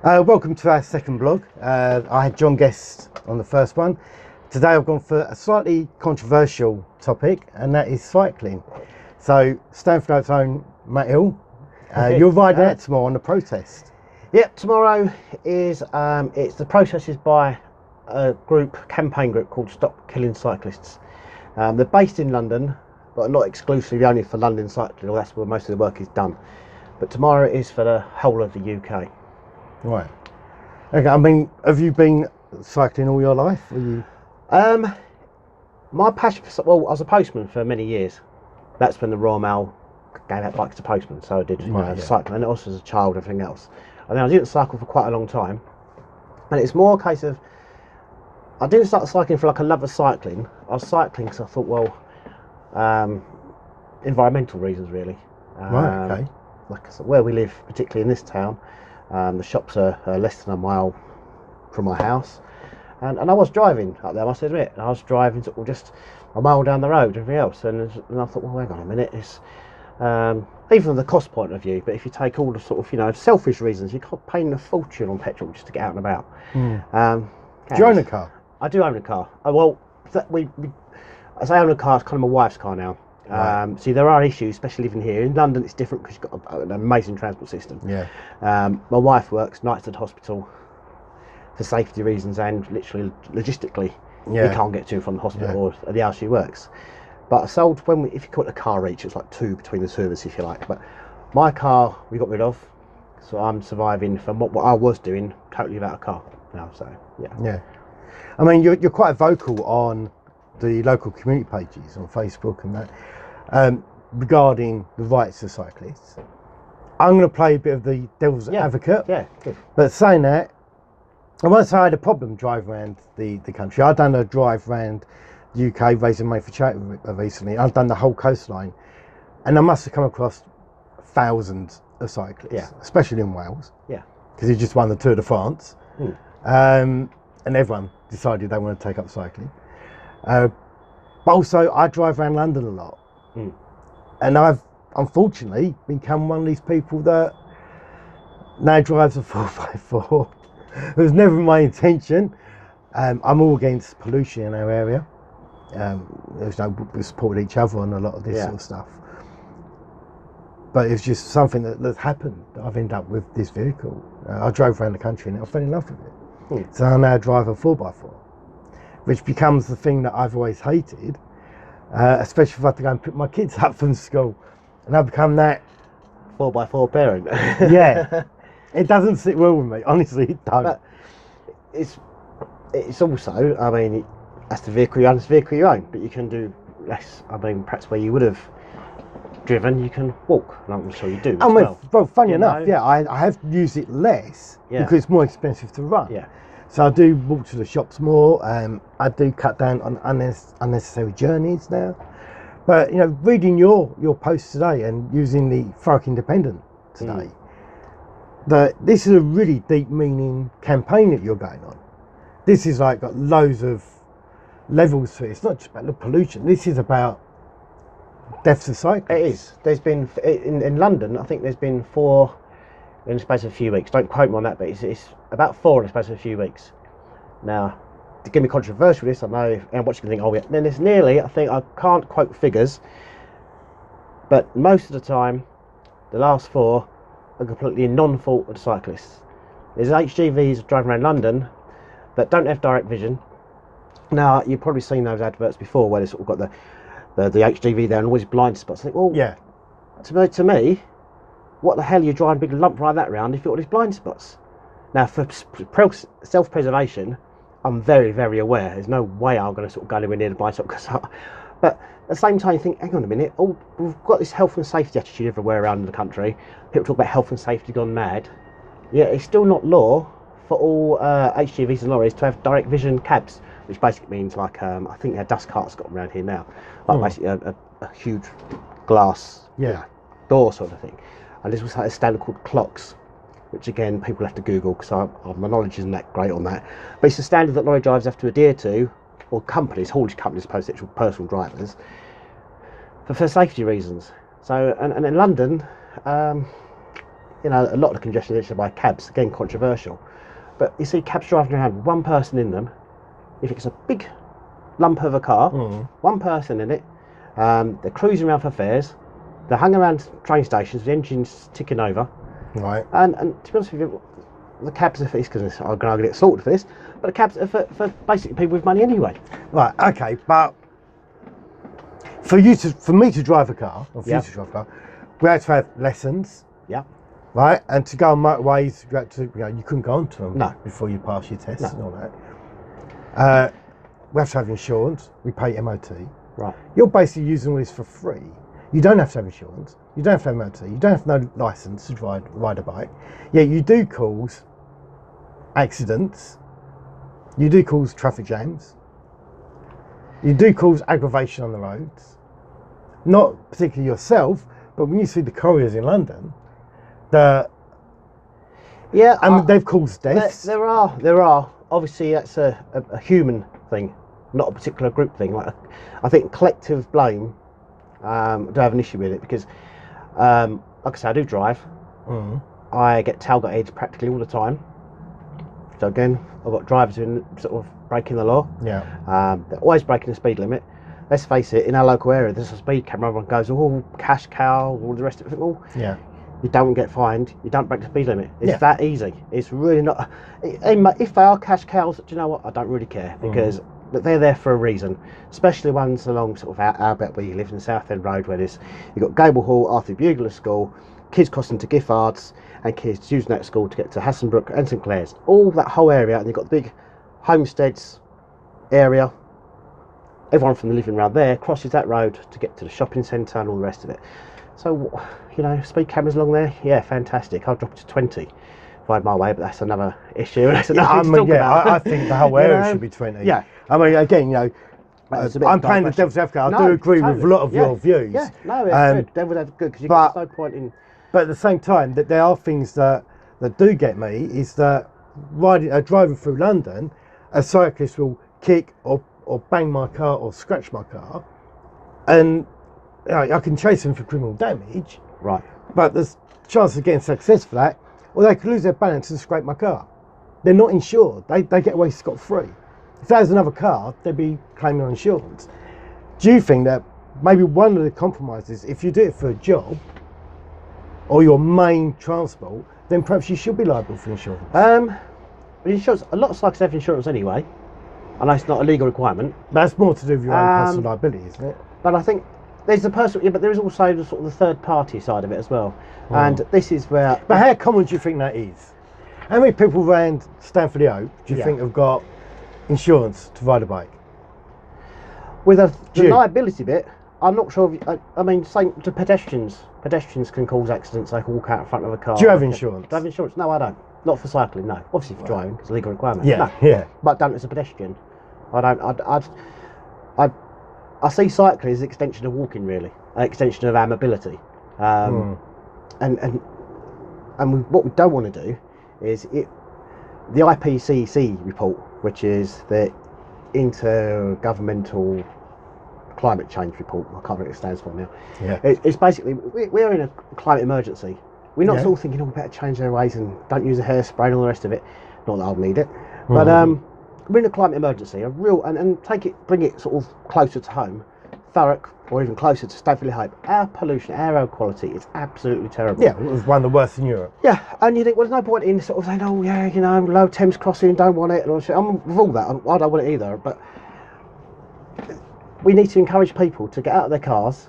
Welcome to our second blog. I had John Guest on the first one. Today I've gone for a slightly controversial topic, and that is cycling. So, Stanford own Matt Hill, you're riding out tomorrow on the protest. Yep, tomorrow is the protest is by a campaign group called Stop Killing Cyclists. They're based in London, but not exclusively only for London cycling. That's where most of the work is done. But tomorrow is for the whole of the UK. Right. Okay. I mean, have you been cycling all your life? My passion for I was a postman for many years. That's when the Royal Mail gave out bikes to postmen, so I did cycling, and also as a child, everything else. And then I didn't cycle for quite a long time, and it's more a case of I didn't start cycling for like a love of cycling. I was cycling because I thought, well, environmental reasons really. Right. Okay. Like I said, where we live, particularly in this town, the shops are less than a mile from my house, and I was driving up there, I must admit. I was driving sort of just a mile down the road, everything else, and I thought, well, hang on a minute, it's even from the cost point of view, but if you take all the sort of selfish reasons, you're paying a fortune on petrol just to get out and about. Do you own a car? I do own a car. I say own a car, it's kind of my wife's car now. Right. See, there are issues, especially living here. In London, it's different because you've got an amazing transport system. Yeah. My wife works nights at the hospital for safety reasons and literally logistically. Yeah. We can't get to and from the hospital or the house she works. But I sold, if you call it a car each, it's like two between the two of us, if you like. But my car, we got rid of. So I'm surviving from what I was doing, totally without a car now. So, yeah. Yeah. I mean, you're quite vocal on the local community pages on Facebook and that. Regarding the rights of cyclists. I'm going to play a bit of the devil's advocate. Yeah, good. But saying that, I won't say I had a problem driving around the country. I've done a drive around the UK raising money for charity recently. I've done the whole coastline, and I must have come across thousands of cyclists, especially in Wales. Yeah. Because he just won the Tour de France. And everyone decided they want to take up cycling. But also, I drive around London a lot. And I've unfortunately become one of these people that now drives a 4x4. It was never my intention. I'm all against pollution in our area. We support each other on a lot of this sort of stuff. But it's just something that happened. I've ended up with this vehicle. I drove around the country and I fell in love with it. So I now drive a 4x4, which becomes the thing that I've always hated. Especially if I have to go and pick my kids up from school, and I become that 4x4 parent. Yeah, it doesn't sit well with me. Honestly, it don't. But it's also, I mean, that's the vehicle you own. It's the vehicle you own, but you can do less. I mean, perhaps where you would have driven, you can walk, and I'm sure you do. I mean, well, funny enough, I have used it less because it's more expensive to run. Yeah. So I do walk to the shops more. I do cut down on unnecessary journeys now. But reading your post today and using the Thurrock Independent today, that this is a really deep meaning campaign that you're going on. This is like got loads of levels to it. It's not just about the pollution. This is about deaths of cyclists. It is. There's been in London. I think there's been 4 in the space of a few weeks. Don't quote me on that, but it's about 4 in the space of a few weeks. Now, to give me controversial this, I know, and what you can think, oh yeah, then there's nearly, I think, I can't quote figures, but most of the time, the last 4 are completely non-fault of the cyclists. There's HGVs driving around London that don't have direct vision. Now, you've probably seen those adverts before where they've sort of got the HGV there and always blind spots. I think, well, yeah, to me, what the hell are you driving a big lump like that round if you've got all these blind spots? Now, for self-preservation, I'm very, very aware. There's no way I'm going to sort of go anywhere near the blind spot. But at the same time, you think, hang on a minute, we've got this health and safety attitude everywhere around the country. People talk about health and safety gone mad. Yeah, it's still not law for all HGVs and lorries to have direct vision cabs, which basically means like, I think their dust carts got them around here now. Like basically a huge glass door sort of thing. And there's also a standard called clocks, which again people have to Google because my knowledge isn't that great on that. But it's a standard that lorry drivers have to adhere to, or companies, haulage companies, opposed to actual personal drivers, for safety reasons. So, and in London, you know, a lot of the congestion is by cabs, again controversial, but you see cabs driving around with one person in them. If it's a big lump of a car, one person in it, they're cruising around for fares, they're hung around train stations, the engine's ticking over. Right. And to be honest with you, the cabs are for this, because I'm going to get sorted for this, but the cabs are for basically people with money anyway. Right, okay, but for me to drive a car, or for you to drive a car, we had to have lessons. Yeah. Right, and to go on motorways, you had to, you couldn't go onto them No. before you pass your tests and all that. We have to have insurance. We pay MOT. Right. You're basically using all this for free. You don't have to have insurance. You don't have to have MOT. You don't have no license to ride a bike. Yeah, you do cause accidents. You do cause traffic jams. You do cause aggravation on the roads. Not particularly yourself, but when you see the couriers in London, they've caused deaths. There are. Obviously, that's a human thing, not a particular group thing. Like, I think collective blame. I do have an issue with it because, like I say, I do drive. I get tailgated practically all the time. So again, I've got drivers who are sort of breaking the law. Yeah. They're always breaking the speed limit. Let's face it, in our local area, there's a speed camera. Everyone goes, oh, cash cow, all the rest of it. Well, yeah. You don't get fined. You don't break the speed limit. It's that easy. It's really not. If they are cash cows, do you know what? I don't really care because they're there for a reason. Especially ones along sort of our bit where you live in the South End Road, where you've got Gable Hall, Arthur Bugler School, kids crossing to Giffords, and kids using that school to get to Hassenbrook and St Clair's. All that whole area, and you've got the big homesteads area. Everyone from the living around there crosses that road to get to the shopping centre and all the rest of it. So, you know, speed cameras along there, yeah, fantastic. I'll drop it to 20 if I had my way, but that's another issue. That's another I think the whole area should be 20. Yeah. I mean, again, you know, I'm playing the devil's advocate. I do agree with a lot of your views. Yeah, no, it's good. Devil's advocate, because there's no point in... But at the same time, that there are things that do get me, is that driving through London, a cyclist will kick or bang my car or scratch my car, and you know, I can chase them for criminal damage. Right. But there's chance of getting success for that, or they could lose their balance and scrape my car. They're not insured. They get away scot-free. If that was another car, they'd be claiming on insurance. Do you think that maybe one of the compromises, if you do it for a job or your main transport, then perhaps you should be liable for insurance? Insurance, a lot of cyclists have insurance anyway. I know it's not a legal requirement. That's more to do with your own personal liability, isn't it? But I think there's the personal, but there is also the sort of the third party side of it as well. And this is where... But how common do you think that is? How many people around Stanford Oak do you think have got insurance to ride a bike? With the liability bit, I'm not sure if, I mean, same to pedestrians. Pedestrians can cause accidents. They can walk out in front of a car. Do you have insurance? Do I have insurance? No, I don't. Not for cycling, no. Obviously for driving, because it's a legal requirement. Yeah, no. yeah. But don't as a pedestrian. I don't. I see cycling as an extension of walking, really, an extension of our mobility. And what we don't want to do is the IPCC report, which is the Intergovernmental Climate Change Report. I can't remember what it stands for now. Yeah. It's basically we're in a climate emergency. We're not all thinking, oh, we better change their ways and don't use a hairspray and all the rest of it. Not that I'll need it, but we're in a climate emergency, a real, and bring it sort of closer to home, Thurrock, or even closer to Staveley-Hope. Our pollution, our air quality is absolutely terrible. Yeah, it was one of the worst in Europe. Yeah, and you think, well, there's no point in sort of saying, oh yeah, you know, low Thames crossing, don't want it, and all shit. I'm with all that. I don't want it either, but we need to encourage people to get out of their cars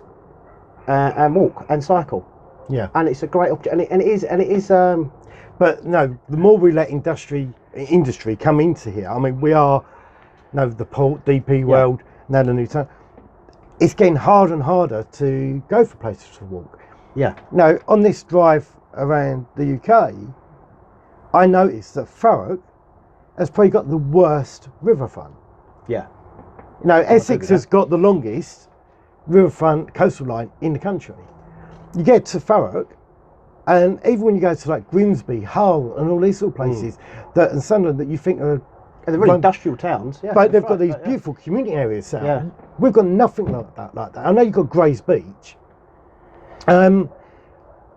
and walk and cycle. Yeah, and it's a great opportunity, and it is. But no, the more we let industry come into here, I mean, we are, the port, DP World, now the new town. It's getting harder and harder to go for places to walk. Yeah. Now, on this drive around the UK, I noticed that Thurrock has probably got the worst riverfront. Yeah. Essex has got the longest riverfront coastal line in the country. You get to Thurrock, and even when you go to like Grimsby, Hull, and all these sort of places and Sunderland that you think are they're really industrial towns, but they've got these beautiful community areas. We've got nothing like that. I know you've got Grays Beach,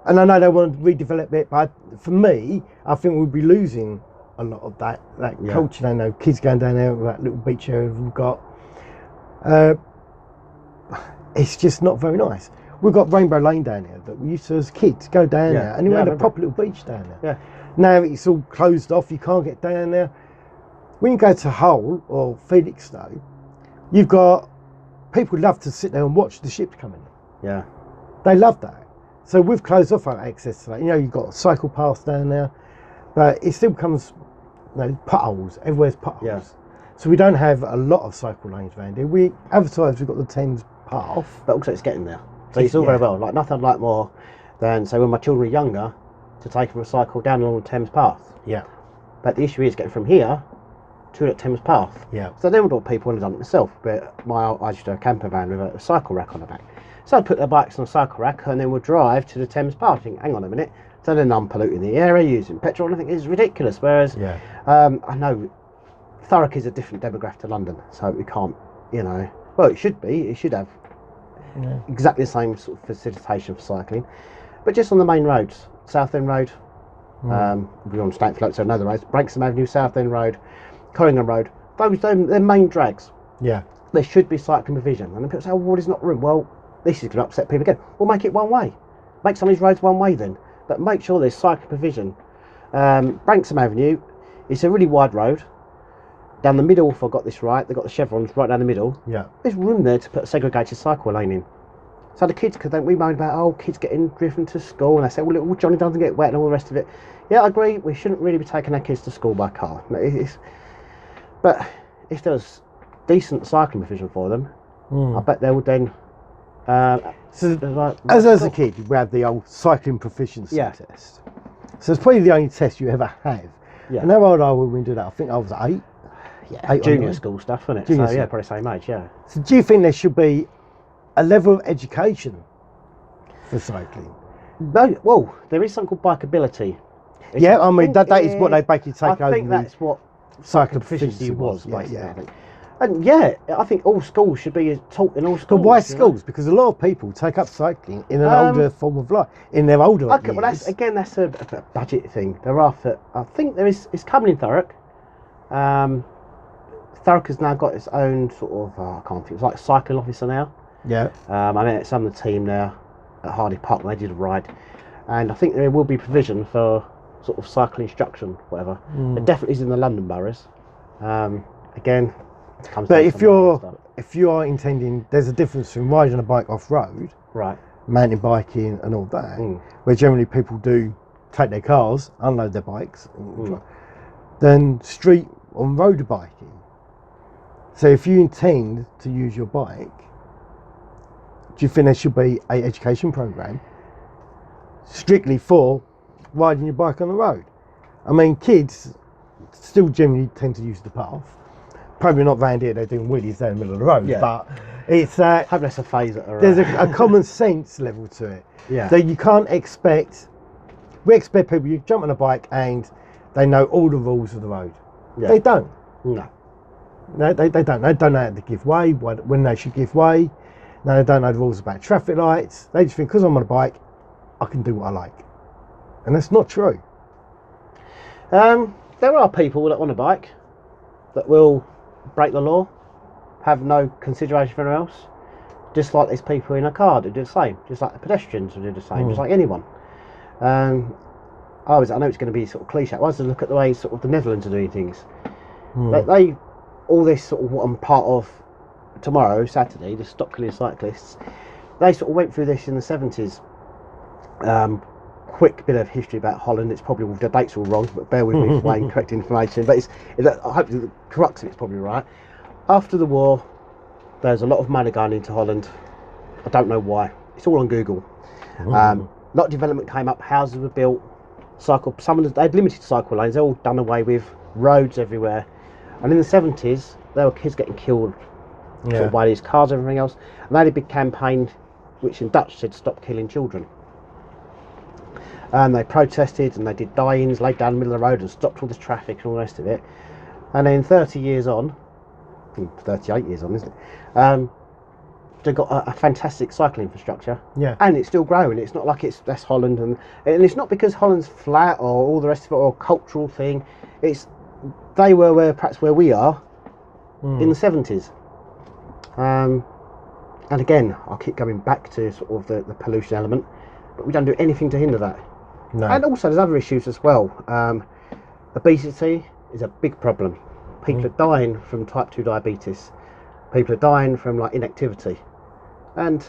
And I know they want to redevelop it, but for me, I think we'll be losing a lot of that culture. I know kids going down there with that little beach area we've got. It's just not very nice. We've got Rainbow Lane down here that we used to, as kids, go down there, and we had a proper little beach down there. Yeah. Now it's all closed off. You can't get down there. When you go to Hull or Felixstowe, you've got people love to sit there and watch the ships come in. Yeah. They love that. So we've closed off our access to that. You know, you've got a cycle path down there, but it still comes, potholes. Everywhere's potholes. Yeah. So we don't have a lot of cycle lanes around here. We advertise we've got the Thames path, but also it's getting there. So it's all very well. Like nothing I'd like more than, say, when my children are younger, to take them for a cycle down along the Thames path. Yeah. But the issue is getting from here to the Thames path. Yeah. So then what people want to done it myself. But I used to have a camper van with a cycle rack on the back. So I'd put their bikes on a cycle rack and then we'd drive to the Thames path. I think, hang on a minute. So then I'm polluting the area using petrol, and I think it's ridiculous. Whereas I know Thurrock is a different demographic to London, so we can't, well, it should be. It should have exactly the same sort of facilitation for cycling, but just on the main roads, Southend Road, we're on Stanford, so another roads, Branksome Avenue, Southend Road, Corringham Road, they're main drags. Yeah. There should be cycling provision, and people say, well, there's not room. Well, this is going to upset people again. Well, make it one way. Make some of these roads one way then, but make sure there's cycling provision. Branksome Avenue, it's a really wide road. Down the middle, if I got this right, they've got the chevrons right down the middle. Yeah. There's room there to put a segregated cycle lane in. So the kids, because we moan about, kids getting driven to school, and they say, well, Johnny doesn't get wet and all the rest of it. Yeah, I agree, we shouldn't really be taking our kids to school by car. But if there was decent cycling provision for them, I bet they would then... as a kid, we had the old cycling proficiency test. So it's probably the only test you ever have. Yeah. And how old are we when we do that? I think I was 8. Yeah, junior school stuff, isn't it? Junior so, probably same age, So do you think there should be a level of education for cycling? No, well, there is something called Bikeability. I mean, that is what they basically take over. I think that's what cycling proficiency was, basically. Yeah. And I think all schools should be taught in all schools. But why schools? Because a lot of people take up cycling in an older form of life, in their older years. Well, that's a budget thing. I think it's coming in Thurrock. Thurrock has now got its own sort of, I can't think, it's like cycling officer now. Yeah. I met some of the team now at Hardy Park, and they did a ride. And I think there will be provision for sort of cycling instruction, whatever. It definitely is in the London boroughs. Again, it comes but if you are intending, there's a difference between riding a bike off road, right, mountain biking and all that, where generally people do take their cars, unload their bikes, then street on road biking. So if you intend to use your bike, do you think there should be an education program strictly for riding your bike on the road? I mean, kids still generally tend to use the path. Probably not round here, they're doing wheelies down the middle of the road, but it's that hope that's a phase at there's a common sense level to it. Yeah. So you can't expect, we expect people, you jump on a bike and they know all the rules of the road. Yeah. They don't. No, they don't. They don't know how to give way, when they should give way. No, they don't know the rules about traffic lights. They just think, because I'm on a bike, I can do what I like. And that's not true. There are people that on a bike that will break the law, have no consideration for anyone else. Just like there's people in a car that do the same. Just like the pedestrians will do the same. Just like anyone. I know it's going to be sort of cliche. I was to look at the way sort of the Netherlands are doing things. They all this sort of what I'm part of tomorrow, Saturday, the Stop Killing Cyclists, they sort of went through this in the 70s. Quick bit of history about Holland. It's probably, the dates are all wrong, but bear with me for my incorrect information. But I hope the crux of it's probably right. After the war, there's a lot of money going into Holland. I don't know why. It's all on Google. A lot of development came up. Houses were built. They had limited cycle lanes. They're all done away with. Roads everywhere. And in the 70s, there were kids getting killed sort of by these cars and everything else. And they had a big campaign, which in Dutch said, "Stop killing children." And they protested and they did die-ins, laid down the middle of the road and stopped all this traffic and all the rest of it. And then 38 years on, isn't it? they've got a fantastic cycling infrastructure. Yeah. And it's still growing. It's not like that's Holland, and it's not because Holland's flat or all the rest of it, or a cultural thing. It's they were perhaps where we are in the 70s. And again, I'll keep going back to sort of the pollution element, but we don't do anything to hinder that. No. And also there's other issues as well. Obesity is a big problem. People are dying from type 2 diabetes. People are dying from like inactivity. And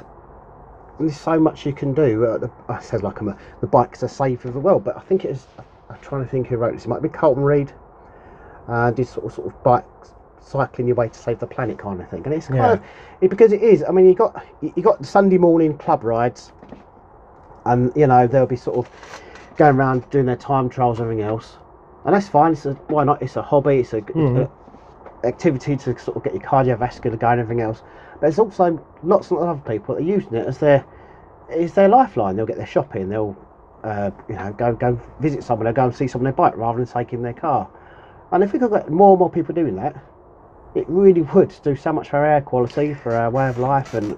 there's so much you can do. I said like the bike's a savior of the world, but I think it is. I'm trying to think who wrote this. It might be Carlton Reid. Did sort of bike cycling your way to save the planet kind of thing, and it's kind of because it is. I mean, you got Sunday morning club rides, and you know they'll be sort of going around doing their time trials and everything else, and that's fine. Why not? It's a hobby. It's a activity to sort of get your cardiovascular going and everything else. But there's also lots of other people that are using it as their lifeline. They'll get their shopping. They'll go visit someone. They'll go and see someone on their bike rather than taking their car. And if we could get more and more people doing that, it really would do so much for our air quality, for our way of life. And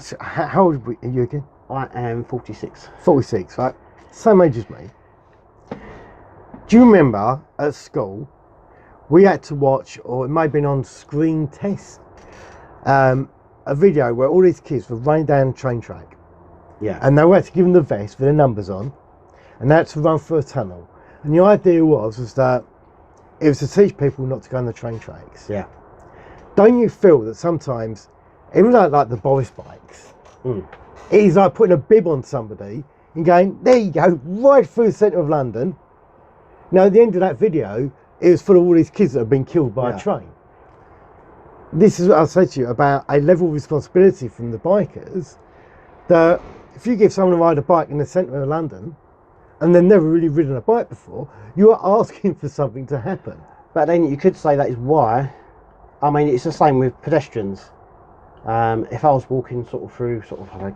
so how old are you again? I am 46. 46, right? Same age as me. Do you remember at school we had to watch, or it may have been on Screen Test, a video where all these kids were running down a train track. Yeah. And they had to give them the vest with their numbers on, and they had to run through a tunnel. And the idea was that it was to teach people not to go on the train tracks. Yeah. Don't you feel that sometimes, even like the Boris bikes, it is like putting a bib on somebody and going, there you go, right through the centre of London. Now, at the end of that video, it was full of all these kids that have been killed by a train. This is what I'll say to you about a level of responsibility from the bikers, that if you give someone a ride a bike in the centre of London, and they've never really ridden a bike before, you are asking for something to happen. But then you could say that is why. I mean, it's the same with pedestrians. If I was walking sort of through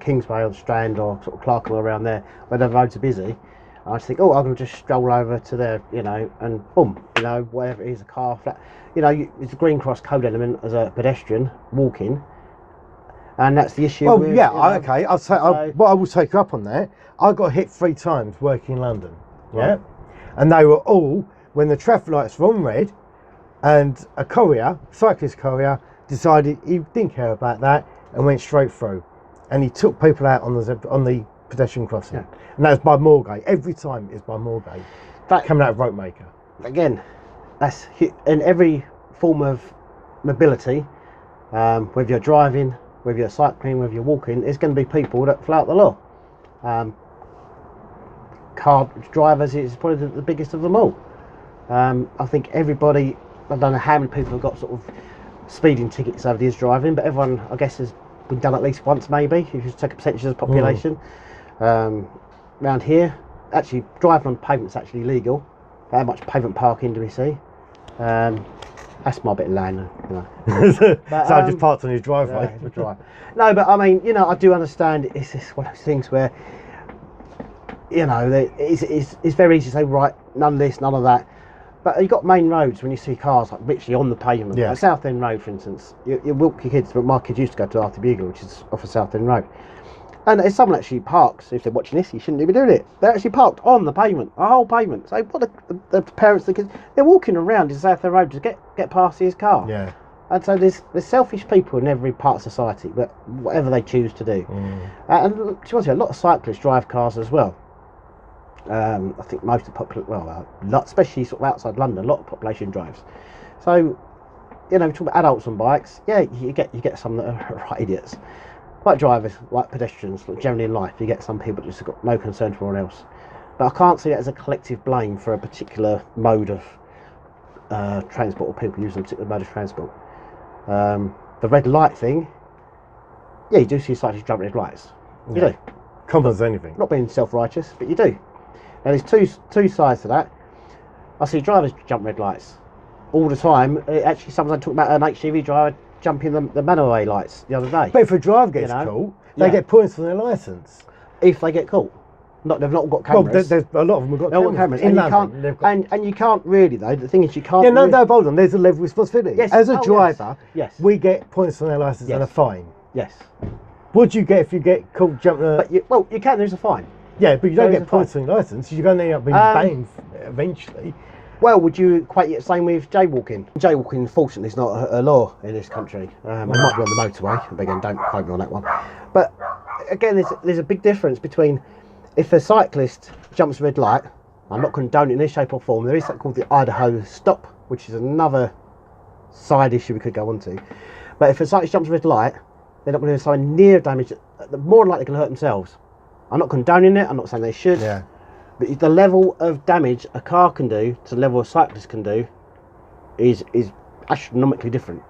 Kingsway or the Strand or sort of Clerkenwell around there, where the roads are busy, I just think, I'm going to just stroll over to there, and boom, whatever it is, a car, flat, it's a Green Cross code element as a pedestrian walking, and that's the issue. Well, okay, I'll say, I will take you up on that. I got hit 3 times working in London, and they were all when the traffic lights were on red, and a cyclist courier, decided he didn't care about that and went straight through, and he took people out on the pedestrian crossing, and that was by Moorgate. Every time it's by Moorgate, coming out of Ropemaker. Again, that's in every form of mobility, whether you're driving, whether you're cycling, whether you're walking, there's going to be people that flout the law. Car drivers is probably the biggest of them all. I think everybody, I don't know how many people have got sort of speeding tickets over the years driving, but everyone, I guess, has been done at least once, maybe, if you take a percentage of the population. Around here, actually driving on pavement is actually legal. How much pavement parking do we see? That's my bit of land, But, so I just parked on your driveway. No, but I mean, I do understand. It's just one of those things where, it's very easy to say, right, none of this, none of that. But you've got main roads when you see cars like literally on the pavement. Yeah. Like South End Road, for instance. You walk your kids, but my kids used to go to Arthur Bugle, which is off of South End Road. And if someone actually parks, if they're watching this, you shouldn't be doing it. They're actually parked on the pavement, a whole pavement. So what the parents, the kids, they're walking around in South End Road to get past his car. Yeah. And so there's selfish people in every part of society, but whatever they choose to do. And to be honest, a lot of cyclists drive cars as well. I think most of the especially sort of outside London, a lot of population drives. So, talk about adults on bikes. Yeah, you get some that are right idiots. Like drivers, like pedestrians, generally in life, you get some people that just got no concern for anyone else. But I can't see that as a collective blame for a particular mode of transport, or people using a particular mode of transport. The red light thing, you do see cyclists jump red lights. You do. Common as anything. Not being self-righteous, but you do. Now there's two sides to that. I see drivers jump red lights all the time. Actually, someone talked about an HGV driver jumping the motorway lights the other day. But if a driver gets caught, they get points for their licence. If they get caught. They've not got cameras. Well, there's a lot of them have got cameras. In London, and you can't really, though. The thing is, you can't. No, hold on. There's a level of responsibility. Yes. As a driver, yes, we get points on our licence and a fine. Yes. What do you get if you get caught jumping? But you can. There's a fine. Yeah, but you don't There is get a fine. points on your licence. You're going to end up being banned eventually. Well, would you equate it the same with jaywalking? Jaywalking, unfortunately, is not a law in this country. It might be on the motorway, but again, don't quote me on that one. But again, there's a big difference between if a cyclist jumps a red light. I'm not condoning it in any shape or form. There is something called the Idaho stop, which is another side issue we could go on to. But if a cyclist jumps a red light, they're not going to do something near damage. More than likely, they're going to hurt themselves. I'm not condoning it. I'm not saying they should. Yeah. But the level of damage a car can do to the level a cyclist can do is astronomically different.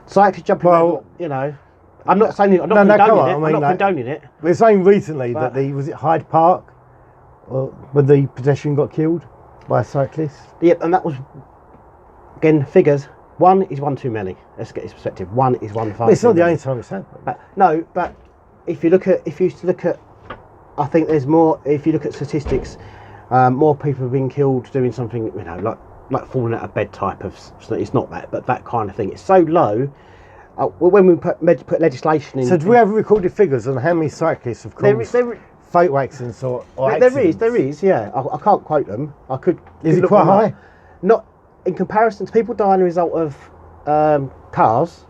Cyclists jumping, I'm not saying I'm not condoning it. I'm not condoning it. We were saying recently that was it Hyde Park, where the pedestrian got killed by a cyclist. Yep, and that was again figures. One is one too many. Let's get his perspective. One is one far. It's not the only time it's happened. But if you look at, I think there's more. If you look at statistics, more people have been killed doing something, like falling out of bed type of. It's not that, but that kind of thing. It's so low. When we put legislation in. So do we have recorded figures on how many cyclists have caused fatal accidents or accidents? There is. Yeah, I can't quote them. I could. Is it quite high? Not in comparison to people dying as a result of cars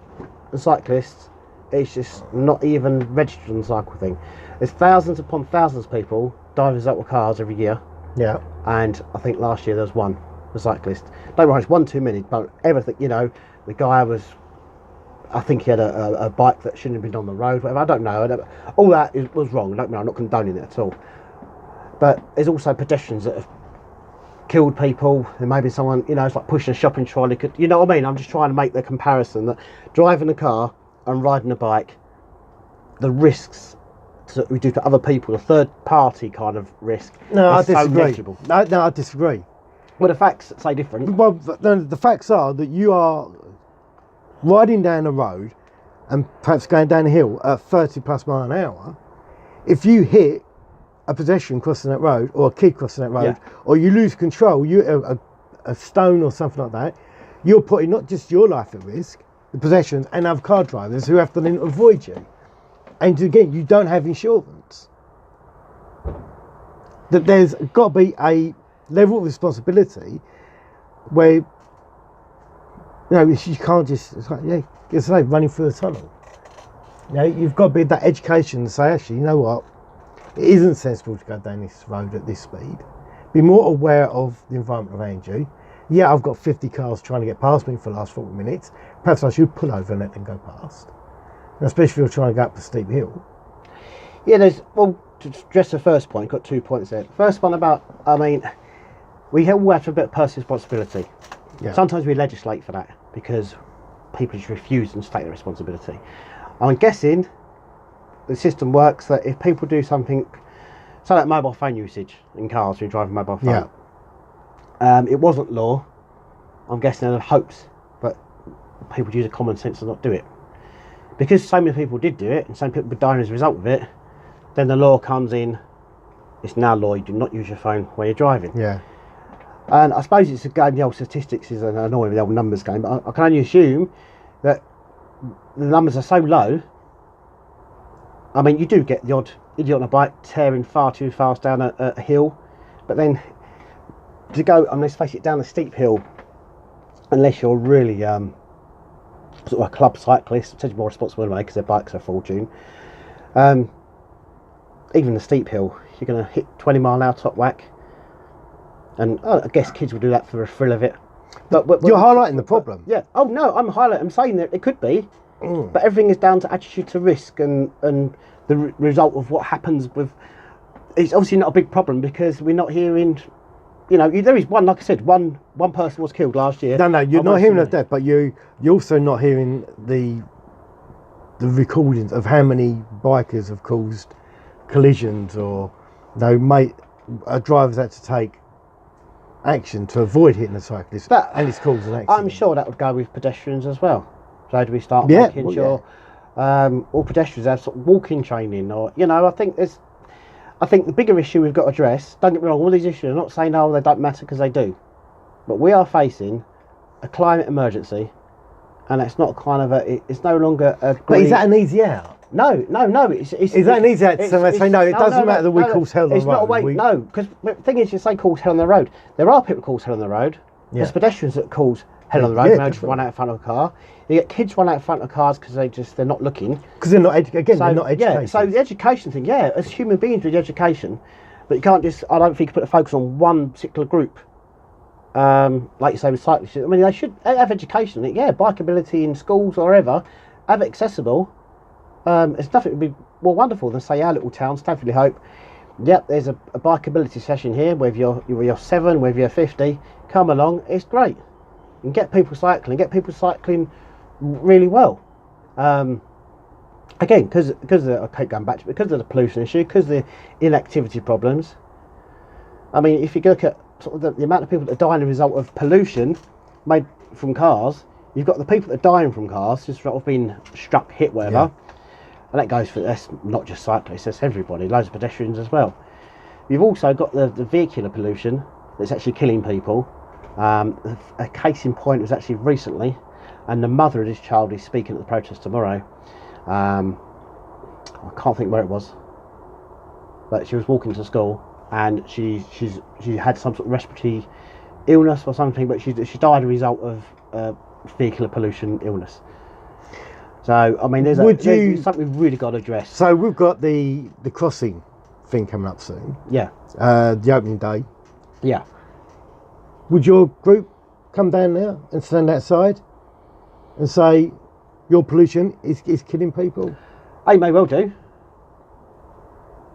and cyclists. It's just not even registered on the cycle thing. There's thousands upon thousands of people die as a result of cars every year. Yeah. And I think last year there was one, a cyclist. Don't worry, it's one too many. But everything, the guy was, I think he had a bike that shouldn't have been on the road. Whatever. I don't know. All that was wrong. I'm not condoning it at all. But there's also pedestrians that have killed people. There may be someone, it's like pushing a shopping trolley. You know what I mean? I'm just trying to make the comparison that driving a car and riding a bike, the risks that we do to other people, the third party kind of risk. No, I disagree. So negligible. No, I disagree. Well, the facts say different. Well, the facts are that you are riding down a road and perhaps going down a hill at 30 plus mile an hour. If you hit a pedestrian crossing that road or a kid crossing that road, or you lose control, a stone or something like that, you're putting not just your life at risk, the pedestrians and other car drivers who have to then avoid you. And again, you don't have insurance. That there's got to be a level of responsibility where you can't just, it's like running through a tunnel. You've got to be that education to say, actually, you know what, it isn't sensible to go down this road at this speed. Be more aware of the environment around you. Yeah, I've got 50 cars trying to get past me for the last 40 minutes. Perhaps I should pull over and let them go past. And especially if you're trying to go up a steep hill. Yeah, to address the first point, got 2 points there. First one about, we all have a bit of personal responsibility. Yeah. Sometimes we legislate for that because people just refuse to take their responsibility. I'm guessing the system works that if people do something, so like mobile phone usage in cars, when you drive a mobile phone, it wasn't law. I'm guessing in hopes, but people use a common sense to not do it. Because so many people did do it, and so many people were dying as a result of it, then the law comes in, it's now law, you do not use your phone while you're driving. Yeah. And I suppose it's a game, the old statistics is an annoying, the old numbers game, but I can only assume that the numbers are so low. I mean, you do get the odd idiot on a bike tearing far too fast down a hill, but then to go, let's face it, down a steep hill, unless you're really sort of a club cyclist, potentially more responsible anyway because their bikes are a fortune. Even the steep hill, you're going to hit 20 mile an hour top whack, and I guess kids will do that for the thrill of it. But you're highlighting the problem. Yeah. Oh no, I'm saying that it could be, but everything is down to attitude to risk and the result of what happens with. It's obviously not a big problem because we're not hearing. There is one, like I said, one person was killed last year. No, you're not hearing of that, but you're also not hearing the recordings of how many bikers have caused collisions or drivers had to take action to avoid hitting a cyclist and it's caused an accident. I'm sure that would go with pedestrians as well. So do we start making sure all pedestrians have sort of walking training, or I think the bigger issue we've got to address, don't get me wrong, all these issues, I'm not saying they don't matter because they do, but we are facing a climate emergency and it's not kind of it's no longer a. But is that an easy out? No. Is that an easy out? So they say no. It doesn't matter that we cause hell on the road. It's not a way. No, because the thing is, you say cause hell on the road. There are people that cause hell on the road. There's pedestrians that cause hell on the road. They just run out in front of a car. You get kids run out in front of cars because they're not looking. Because they're not they're not educated. Yeah. So the education thing, as human beings with education, but you can't just. I don't think you put a focus on one particular group. Like you say with cyclists, I mean they should have education. Bikeability in schools or wherever, have it accessible. It's nothing would be more wonderful than say our little town, Stanford-le-Hope. Yep, there's a bikeability session here. Whether you're 7, whether you're 50, come along. It's great, and get people cycling really well. Again, because I keep going back to because of the pollution issue, because of the inactivity problems. I mean, if you look at sort of the amount of people that are dying as a result of pollution made from cars, you've got the people that are dying from cars just sort of being struck, hit, whatever. And that's not just cyclists, that's everybody, loads of pedestrians as well. You've also got the vehicular pollution that's actually killing people. A case in point was actually recently, and the mother of this child is speaking at the protest tomorrow. I can't think where it was, but she was walking to school and she had some sort of respiratory illness or something, but she died as a result of vehicular pollution illness. So I mean, there's something we've really got to address. So we've got the crossing thing coming up soon. Yeah. The opening day. Yeah. Would your group come down there and stand outside and say your pollution is killing people? They may well do.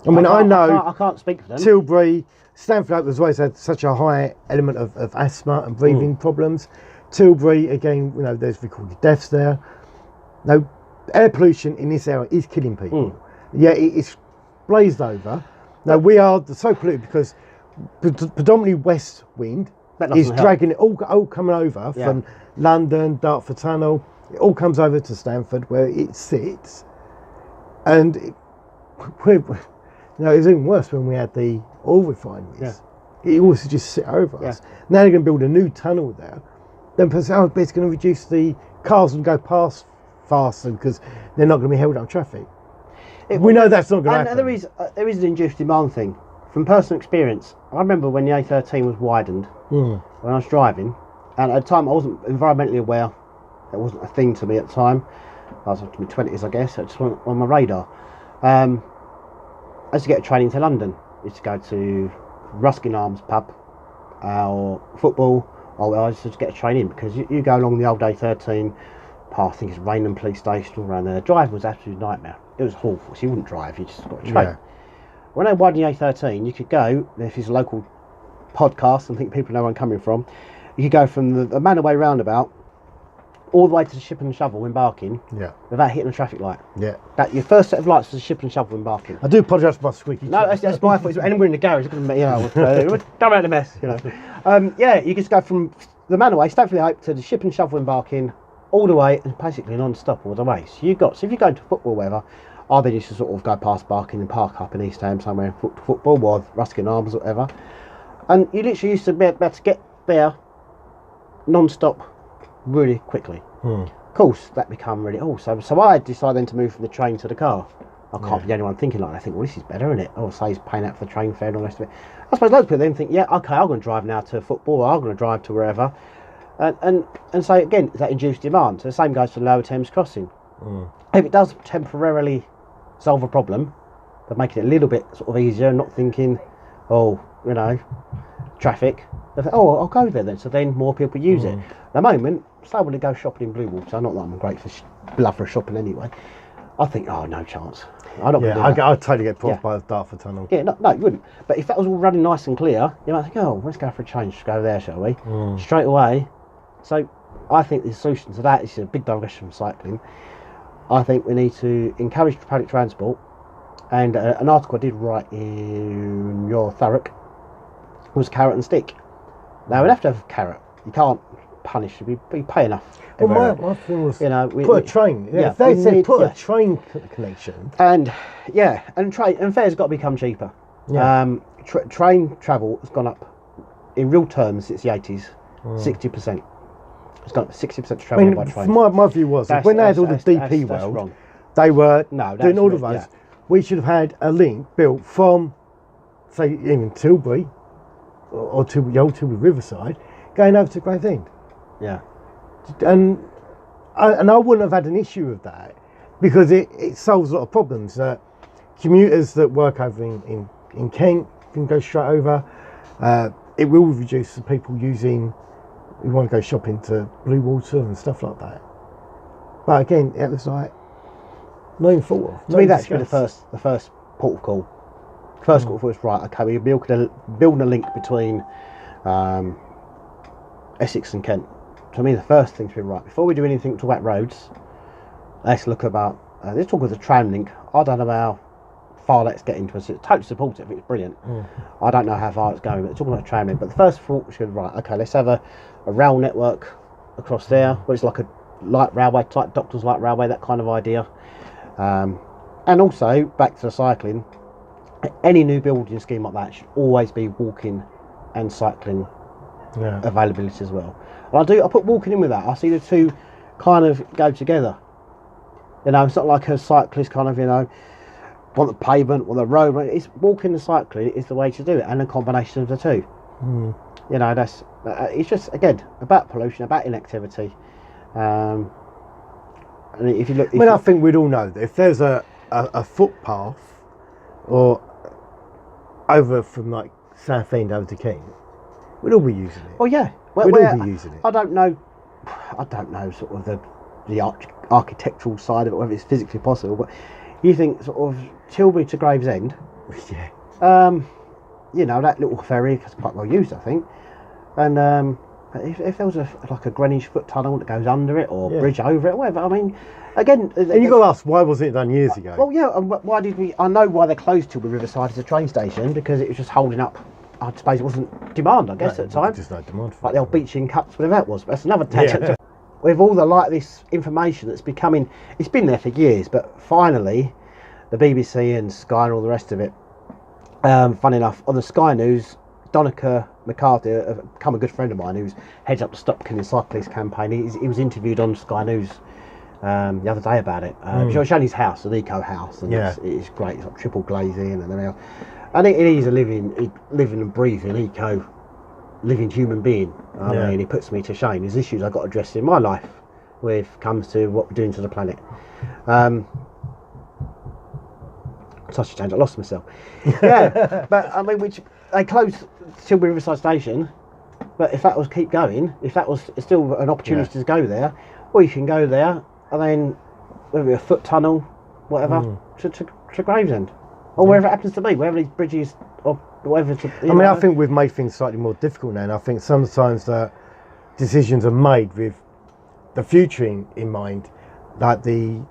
I mean, I can't speak for them. Tilbury, Stanford has always had such a high element of asthma and breathing problems. Tilbury, again, there's recorded deaths there. No, air pollution in this area is killing people. Yeah, it's blazed over. Now, we are so polluted because predominantly west wind is dragging it all coming over from London, Dartford Tunnel. It all comes over to Stanford where it sits. And it was even worse when we had the oil refineries. It also just sit over us. Now they're going to build a new tunnel there. Then it's going to reduce the cars and go past faster because they're not going to be held up traffic. We know that's not going to happen. And there is an induced demand thing. From personal experience, I remember when the A13 was widened, when I was driving, and at the time I wasn't environmentally aware. It wasn't a thing to me at the time. I was up to my 20s, I guess. It just wasn't on my radar. I used to get a train into London. I used to go to Ruskin Arms pub or football, or I used to get a train in because you go along the old A13 past, I think it's Rainham Police Station, all around there. Driving was an absolute nightmare. It was awful, so you wouldn't drive, you just got a train. Yeah. When I widened the A13, you could go, if it's a local podcast, I think people know where I'm coming from, you could go from the Manaway roundabout all the way to the Ship and Shovel in Barking without hitting a traffic light. Yeah. That your first set of lights was the Ship and Shovel in Barking. I do apologise for my squeaky. No, that's my fault. And we're in the garage, don't make the mess, you just go from the Manaway, Stanford-le-Hope to the Ship and Shovel in Barking, all the way and basically non-stop all the way. So if you go to football or whatever, I then used to sort of go past Barking and park up in East Ham somewhere, football or Ruskin Arms or whatever. And you literally used to be able to get there non-stop really quickly. Of course, that became really so I decided then to move from the train to the car. I can't be the only one thinking like that. I think, well, this is better, isn't it? Oh, so he's paying out for the train fare and all the rest of it. I suppose loads of people then think, okay, I'm going to drive now to football, or I'm going to drive to wherever. And so again, that induced demand. So the same goes for Lower Thames Crossing. If it does temporarily solve a problem, but making it a little bit sort of easier, not thinking, traffic. I'll go there then. So then more people use it. At the moment, say I want to go shopping in Bluewall, so not that I'm great for love for shopping anyway. I think, no chance. I'm not going to do that. I'd totally get pulled by the Dartford Tunnel. Yeah, no, you wouldn't. But if that was all running nice and clear, you might think, let's go for a change. Go there, shall we? Straight away. So I think the solution to that is a big digression from cycling. I think we need to encourage public transport, and an article I did write in your Thurrock was carrot and stick. Now we'd have to have a carrot. You can't punish. We pay enough. Well, my thing was put a train. If they said put a train connection, and fares got to become cheaper. Train travel has gone up in real terms since the 80s, 60%. It's got 60% I travelling mean, by train. my view was that when they had all the DP that's world, wrong. they were No, doing that's all of right, those. yeah. We should have had a link built from, say, even Tilbury or Tilbury, the old Tilbury Riverside, going over to Gravesend. Yeah. And I wouldn't have had an issue with that because it solves a lot of problems. That commuters that work over in Kent can go straight over. It will reduce the people who want to go shopping to Blue Water and stuff like that. But again, it was like not even thought of. To me, that should be the first port of call. First call was right. Okay, we're building a link between Essex and Kent. To me, the first thing to be right before we do anything to talk about roads. Let's look about. Let's talk about the tram link. I don't know how far let's get into it. Totally support it. I think it's brilliant. I don't know how far it's going, but talking about tram link. But the first thought should be right. Okay, let's have a rail network across there, where it's like a light railway type, Doctor's light railway, that kind of idea. And also back to the cycling. Any new building scheme like that should always be walking and cycling availability as well. And I put walking in with that. I see the two kind of go together. You know, it's not like a cyclist kind of, you know, want the pavement or the road. It's walking and cycling is the way to do it, and a combination of the two. You know, that's it's just again about pollution, about inactivity. And if you look, I think we'd all know that if there's a footpath or over from like Southend over to Kent, we'd all be using it. Oh yeah, we'd all be using it. I don't know sort of the architectural side of it, whether it's physically possible, but you think sort of Tilbury to Gravesend, you know, that little ferry is quite well used, I think. And if there was like a Greenwich foot tunnel that goes under it or bridge over it, whatever. I mean, again, and you got to ask, why wasn't it done years ago? Well, yeah, and why did we? I know why they closed Tilbury Riverside as a train station, because it was just holding up. I suppose it wasn't demand, I guess, at the time. Just no demand for like the old beaching cups, whatever that was. But that's another tangent. With all this information that's becoming, it's been there for years, but finally, the BBC and Sky and all the rest of it. Funny enough, on the Sky News, Donica McCarthy, become a good friend of mine, who's heads up the Stop Killing Cyclists campaign. He was interviewed on Sky News the other day about it. Showing his house, an eco house, and it's great. It's like triple glazing and everything else. And he's a living and breathing eco, living human being. I mean, he puts me to shame. There's issues I've got to address in my life when it comes to what we're doing to the planet. Such a change, I lost myself. Yeah, but I mean, which they closed Tilbury Riverside Station, but if that was keep going, if that was still an opportunity to go there, well, you can go there and then whether a foot tunnel, whatever, to Gravesend or wherever it happens to be, wherever these bridges or whatever. I think we've made things slightly more difficult now, and I think sometimes that decisions are made with the future in mind, like the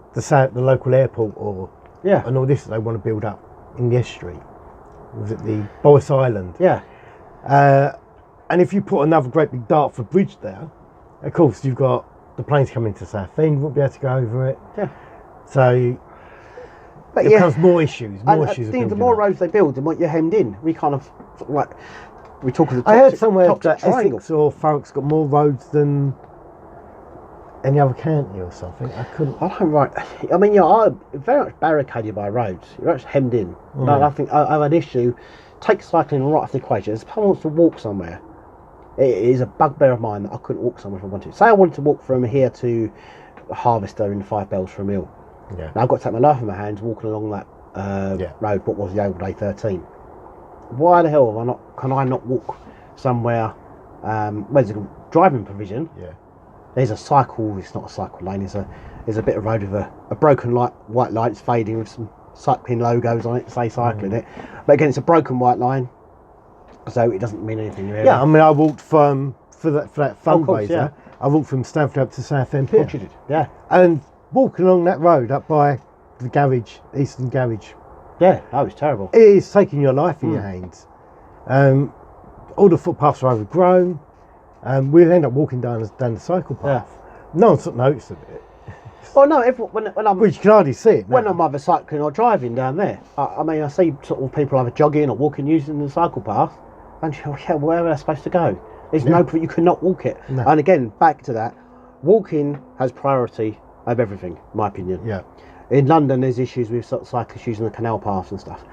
local airport or. Yeah, and all this they want to build up in the estuary. Was it the Boris Island? Yeah. And if you put another great big Dartford bridge there, of course you've got the planes coming to Southend, won't be able to go over it. Yeah. So it becomes more issues. The more roads they build, the more you're hemmed in. We kind of like we talk of the. I heard somewhere that Essex or Thurrock's got more roads than any other county or something. I don't right. I mean, you're very much barricaded by roads. You're actually hemmed in. No, I think I have an issue. Take cycling right off the equation. If someone wants to walk somewhere, it is a bugbear of mine that I couldn't walk somewhere if I wanted. Say I wanted to walk from here to Harvester in 5 Bells for a meal. Yeah. Now I've got to take my life in my hands walking along that road. What was the old A13? Why the hell can I not walk somewhere? Where's the driving provision? Yeah. There's a cycle. It's not a cycle lane. There's a bit of road with a broken white line. It's fading with some cycling logos on it. Say cycling it, but again, it's a broken white line, so it doesn't mean anything really. Yeah, I mean, I walked for that fundraiser. I walked from Stamford up to Southend Pier. You did, yeah. And walking along that road up by the garage, Eastern Garage. Yeah, that was terrible. It is taking your life in your hands. All the footpaths are overgrown. We'll end up walking down the cycle path. Yeah. No one took notice of it. Oh no! When I'm, well, you can hardly see it now. When I'm either cycling or driving down there, I mean, I see sort of people either jogging or walking using the cycle path, and where are they supposed to go? There's no, you cannot walk it. No. And again, back to that, walking has priority over everything, in my opinion. Yeah. In London, there's issues with sort of cyclists using the canal paths and stuff.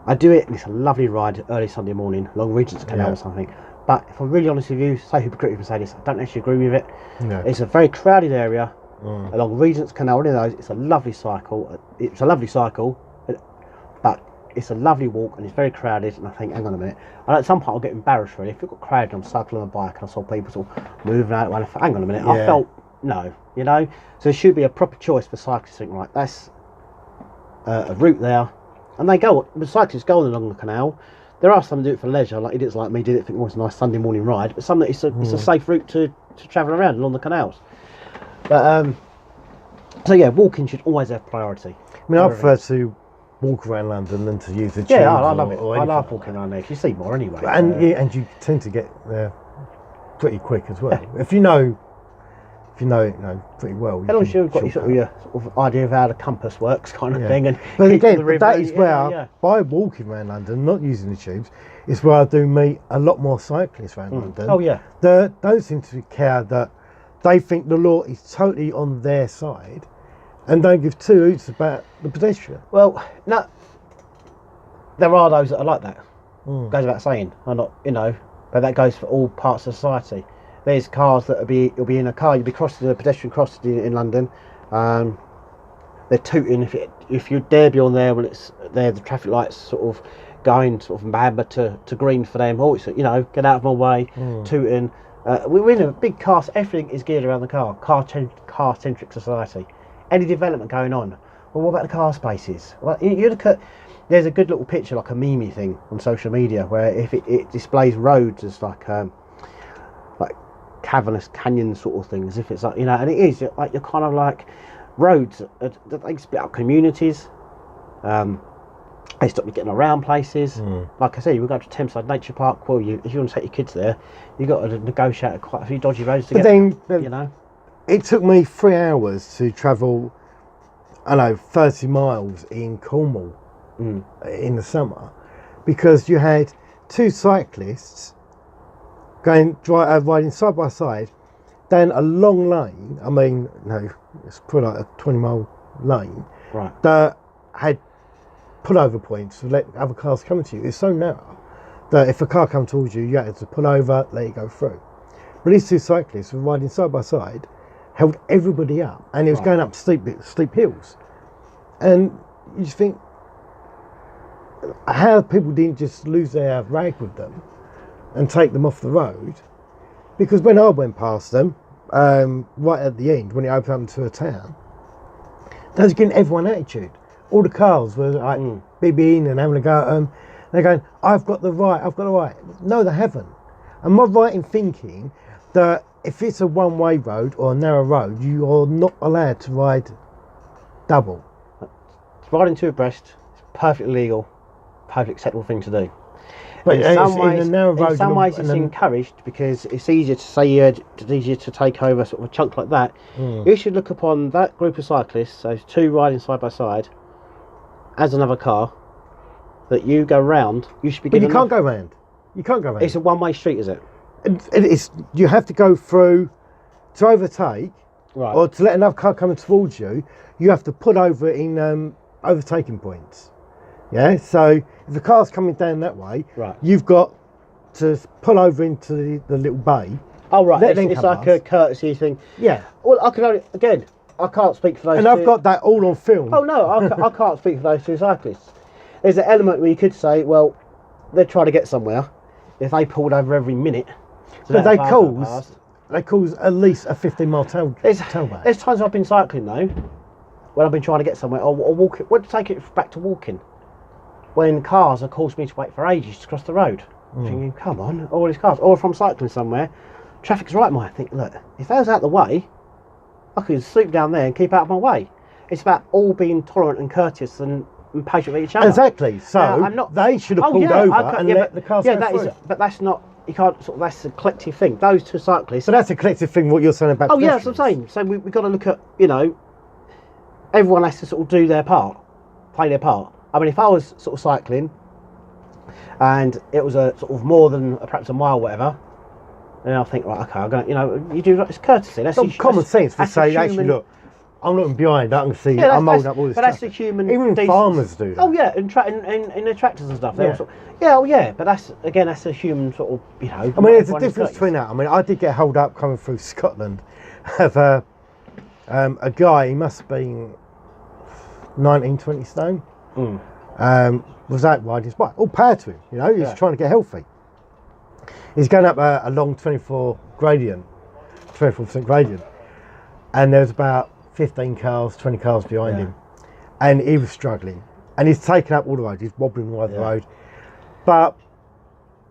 I do it, and it's a lovely ride early Sunday morning along Regent's Canal or something. But if I'm really honest with you, so hypocritical to say this, I don't actually agree with it. No. It's a very crowded area along Regent's Canal. One of those, it's a lovely cycle. It's a lovely cycle, but it's a lovely walk, and it's very crowded. And I think, hang on a minute. And at some point, I'll get embarrassed really. If it got crowded, I'm cycling on a bike, and I saw people sort of moving out. And I thought, hang on a minute. I felt no, you know. So there should be a proper choice for cyclists. Think, right, that's a route there, and they go. The cyclists go along the canal. There are some who do it for leisure, like idiots like me did it, think, oh, it's a nice Sunday morning ride, but some that it's a safe route to travel around along the canals. But so yeah, walking should always have priority. I mean, I prefer to walk around London than to use the tube. Yeah, I love it. I love walking around there. You see more anyway. And you tend to get there pretty quick as well. If you know it pretty well. As long as you've got your sort of idea of how the compass works, kind of thing. And but again, that is where by walking around London, not using the tubes, is where I do meet a lot more cyclists around London. Oh yeah. They don't seem to care that they think the law is totally on their side, and don't give two hoots about the pedestrian. Well, no, there are those that are like that. Goes without saying. I'm not, but that goes for all parts of society. There's cars that you'll be in a car, you'll be crossing the pedestrian crossing in London. They're tooting if you dare be on there when it's there, the traffic lights sort of going sort of amber to green for them. Oh, it's, get out of my way, tooting. We're in a big car, so everything is geared around the car-centric society. Any development going on. Well, what about the car spaces? Well, you look at, there's a good little picture, like a meme thing on social media, where if it displays roads as like cavernous canyon sort of thing, as if it's like, and it is like you're kind of like roads that they split up communities. They stop you getting around places. Like I say, we go to Thameside Nature Park. Well, if you want to take your kids there, you've got to negotiate quite a few dodgy roads to get there. It took me 3 hours to travel, 30 miles in Cornwall in the summer, because you had two cyclists riding side by side down a long lane. It's probably like a 20-mile lane, right, that had pullover points to let other cars come to you. It's so narrow that if a car comes towards you, you had to pull over, let it go through. But these two cyclists were riding side by side, held everybody up, and it was going up steep hills. And you just think, how people didn't just lose their rag with them and take them off the road. Because when I went past them, right at the end, when it opened up into a town, they was giving everyone attitude. All the cars were like bibbing and having a go at them. They're going, I've got the right. No, they haven't. Am I right in thinking that if it's a one-way road or a narrow road, you are not allowed to ride double? Riding two abreast is perfectly legal, perfectly acceptable thing to do. But in some ways, it's encouraged, because it's easier to say it's easier to take over sort of a chunk like that. You should look upon that group of cyclists, those two riding side by side, as another car that you go round. You should be. But you can't go round. You can't go round. It's a one-way street, is it? It's you have to go through to overtake, or to let another car coming towards you. You have to pull over in overtaking points. Yeah, so if the car's coming down that way, you've got to pull over into the little bay. Oh, right. It's like a courtesy thing. Yeah. Well, I can't speak for those two. And I've got that all on film. Oh, no, I can't speak for those two cyclists. There's an element where you could say, well, they're trying to get somewhere. If they pulled over every minute. But they cause at least a 15-mile tailback. There's times I've been cycling, though, when I've been trying to get somewhere, or walking. Well, to take it back to walking, when cars have caused me to wait for ages to cross the road. Thinking, come on, all these cars. Or if I'm cycling somewhere, traffic's right, I think, look, if that was out the way, I could swoop down there and keep out of my way. It's about all being tolerant and courteous and patient with each other. Exactly. So they should have pulled over and let the cars go through. But that's not. You can't. That's a collective thing. Those two cyclists. So that's a collective thing. What you're saying about? Oh yeah, that's what I'm saying. So we've got to look at. Everyone has to sort of do their part, play their part. I mean, if I was sort of cycling, and it was a sort of more than perhaps a mile, whatever, And I think, right, okay, I'm going to, you do, it's courtesy. That's common sense to that's say, human, actually, look, I'm looking behind, I can see, yeah, I'm holding up all this but traffic. that's a human. Even decency. farmers do that. Oh yeah, in the tractors and stuff. Yeah. But that's a human sort of, I mean, there's a difference between that. I mean, I did get held up coming through Scotland of a guy, he must have been 19, 20 stone, was out riding his bike. All power to him, he's trying to get healthy. He's going up a long 24% gradient, and there's about 15 cars, 20 cars behind him, and he was struggling. And he's taken up all the road, he's wobbling all over the road. But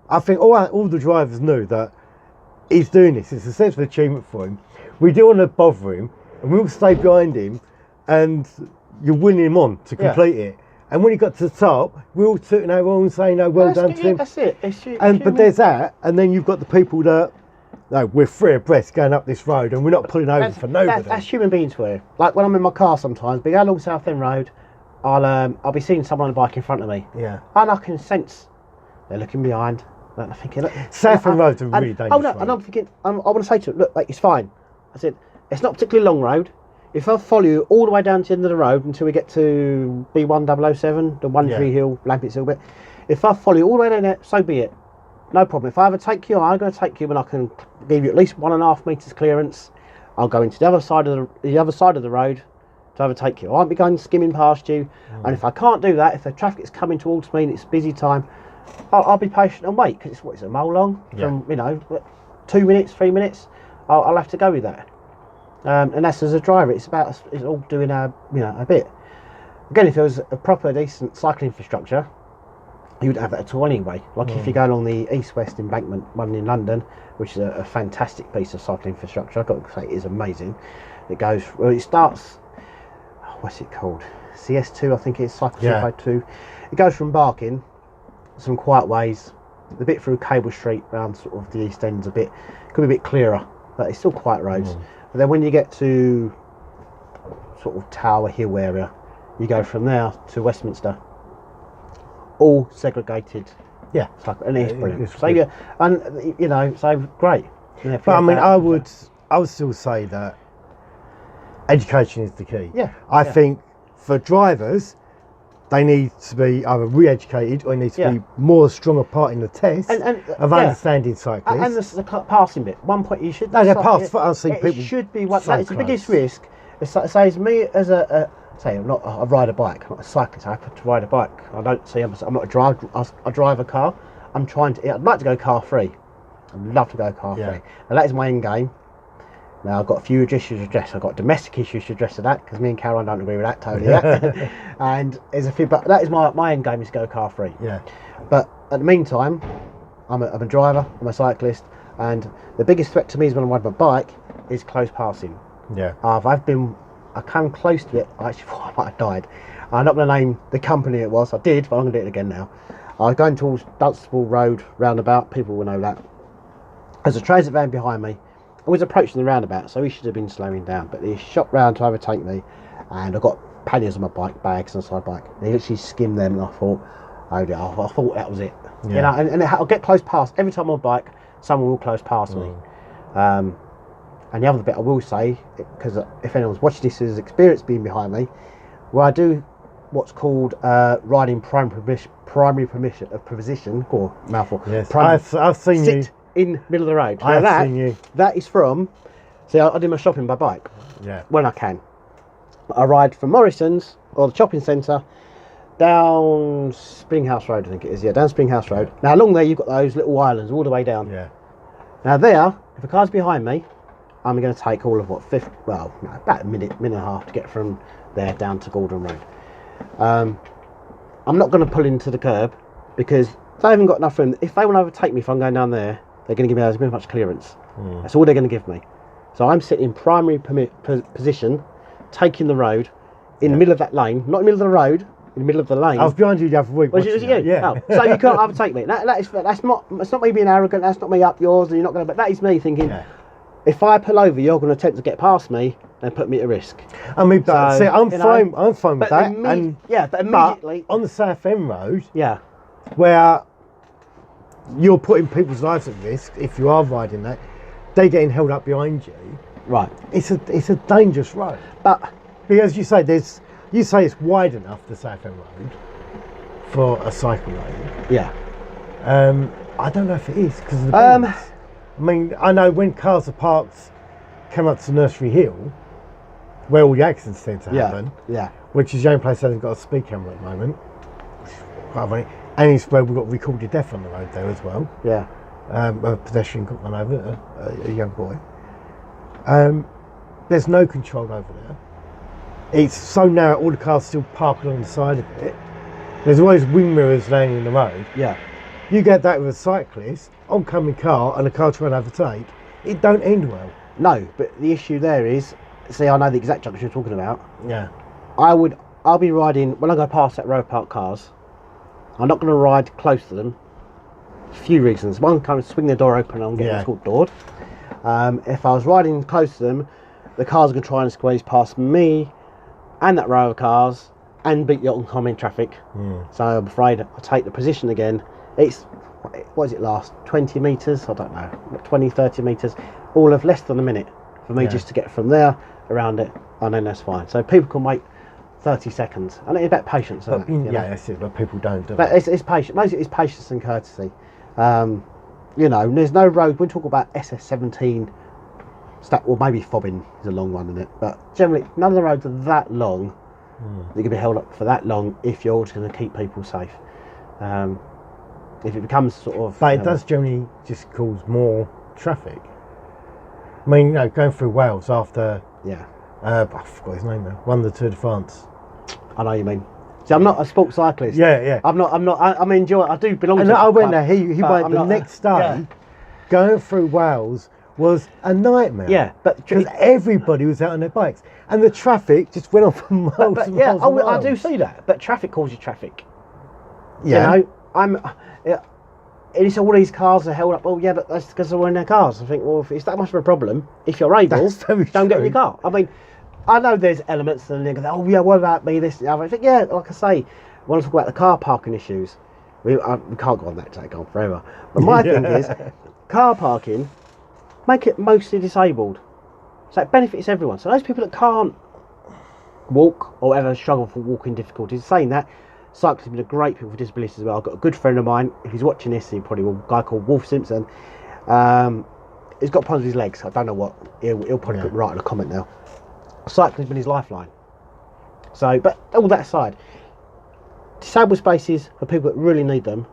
I think all the drivers knew that he's doing this. It's a sense of achievement for him. We don't want to bother him, and we'll stay behind him, and you're winning him on to complete it. And when he got to the top, we all took our own saying, well done to him. That's it. But there's that, and then you've got the people that, no, we're free abreast going up this road, and we're not pulling over for nobody. That's human beings for you. Like when I'm in my car sometimes, we go along South End Road, I'll be seeing someone on a bike in front of me. Yeah. And I can sense they're looking behind. And I'm thinking, look, South End Road's a really dangerous road. And I'm thinking, I want to say to it, look, like, it's fine. I said, it's not a particularly long road. If I follow you all the way down to the end of the road until we get to B1007, the One Tree Hill, Lampett's Hill bit, if I follow you all the way down there, so be it. No problem. If I ever take you, I'm going to take you when I can give you at least 1.5 metres clearance. I'll go into the other side of the road to overtake you. I won't be going skimming past you. And if I can't do that, if the traffic is coming towards me and it's busy time, I'll be patient and wait, because it's a mile long. From 2 minutes, 3 minutes, I'll have to go with that. And that's as a driver. It's all doing a bit. Again, if there was a proper decent cycling infrastructure, you would have that at all anyway. Like if you go along the east-west embankment, one in London, which is a fantastic piece of cycling infrastructure. I've got to say, it is amazing. It goes, it starts, what's it called? CS2, I think it is, Cycle 2. It goes from Barking, some quiet ways, the bit through Cable Street round sort of the East End's could be a bit clearer, but it's still quiet roads. But then when you get to sort of Tower Hill area, you go from there to Westminster, all segregated. Yeah, and it's brilliant. It's so good. So great. But I mean, I would still say that education is the key. Yeah. I think for drivers, they need to be either re-educated or they need to be more stronger part in the test of understanding cyclists. And the passing bit. One point you should. No, they're passed. I've seen people. It should be one. That is the biggest risk. Say as me as I ride a bike. I'm not a cyclist. I have to ride a bike. I don't see. I'm not a driver. I drive a car. I'd like to go car free. I'd love to go car free. And that is my end game. Now I've got a few issues to address. I've got domestic issues to address to that, because me and Caroline don't agree with that totally. And there's a few, but that is my end game, is to go car free. Yeah. But at the meantime, I'm a driver, I'm a cyclist, and the biggest threat to me is when I ride my bike is close passing. Yeah. I came close to it. I actually thought I might have died. I'm not going to name the company it was. I did, but I'm going to do it again now. I was going towards Dunstable Road roundabout. People will know that. There's a transit van behind me. I was approaching the roundabout, so he should have been slowing down, but he shot round to overtake me, and I got panniers on my bike, bags on the side bike, and he literally skimmed them, and I thought, oh dear, I thought that was it. Yeah. And I'll get close past, every time I'm on bike, someone will close past me. And the other bit I will say, because if anyone's watching this has experienced being behind me, where I do what's called riding primary position, or mouthful. Yes, I've seen you. In middle of the road. I've seen you. That is from, I do my shopping by bike. Yeah. When I can. I ride from Morrison's, or the shopping centre, down Springhouse Road, I think it is. Yeah, down Springhouse Road. Now along there you've got those little islands all the way down. Yeah. Now there, if a car's behind me, I'm going to take all of about a minute and a half to get from there down to Gordon Road. I'm not going to pull into the curb, because they haven't got enough room. If they want to overtake me if I'm going down there, they're going to give me as much clearance. That's all they're going to give me. So I'm sitting in primary position, taking the road in the middle of that lane, not in the middle of the road, in the middle of the lane. I was behind you the other week. Was it you? Yeah. Oh, so you can't overtake me. That's not me being arrogant. That's not me up yours, and you're not going to. But that is me thinking, if I pull over, you're going to attempt to get past me and put me at risk. I mean, but see, I'm fine with that. But immediately on the South End Road, where you're putting people's lives at risk if you are riding that. They're getting held up behind you. Right. It's a dangerous road. But because you say it's wide enough, the Southend Road, for a cycle lane. yeah. I don't know if it is because of the bends. I mean, I know when cars are parked, come up to Nursery Hill, where all the accidents tend to happen. Yeah. Which is the only place that hasn't got a speed camera at the moment. Quite funny. And it's where we've got recorded death on the road there as well. Yeah. A pedestrian got run over, a young boy. There's no control over there. It's so narrow, all the cars still park along the side of it. There's always wing mirrors laying in the road. Yeah. You get that with a cyclist, oncoming car, and a car trying to overtake, it don't end well. No, but the issue there is, see, I know the exact junction you're talking about. Yeah. I'll be riding, when I go past that row of parked cars, I'm not going to ride close to them. A few reasons. One, kind of swing the door open and I'm getting squawk doored. If I was riding close to them, the cars are going to try and squeeze past me and that row of cars and beat the oncoming traffic. So I'm afraid I'll take the position again. It's, what does it last? 20 metres? I don't know. 20, 30 metres. All of less than a minute for me just to get from there around it, and then that's fine. So people can wait 30 seconds. And it's about patience. But, that's it, but people don't do but it. it's patience. Mostly it's patience and courtesy. You know, there's no road. We talk about SS17, well, maybe Fobbing is a long one, isn't it? But generally, none of the roads are that long. They can be held up for that long if you're just going to keep people safe. If it becomes sort of... But it does generally just cause more traffic. I mean, going through Wales after... Yeah. I forgot his name now. Won the Tour de France. I know what you mean. See, I'm not a sports cyclist. Yeah. I'm enjoying. I do belong and to. I went there. He went the next day. Going through Wales was a nightmare. Yeah, but because everybody was out on their bikes, and the traffic just went on for miles and miles and miles. I do see that. But traffic causes traffic. Yeah. You know, it's all these cars are held up. Oh yeah, but that's because they're in their cars. I think, well, if it's that much of a problem, if you're able, don't get in your car. I mean, I know there's elements and they go, oh yeah, what about me, this, the other. I think, yeah, like I say, when I talk about the car parking issues, we can't go on that today, go on forever. But my thing is, car parking, make it mostly disabled. So it benefits everyone. So those people that can't walk or ever struggle for walking difficulties, saying that, cyclists have been a great people with disabilities as well. I've got a good friend of mine, if he's watching this, he probably will, a guy called Wolf Simpson. He's got problems with his legs. I don't know what. He'll probably put right in a comment now. Cycling has been his lifeline. So, but all that aside, disabled spaces for people that really need them.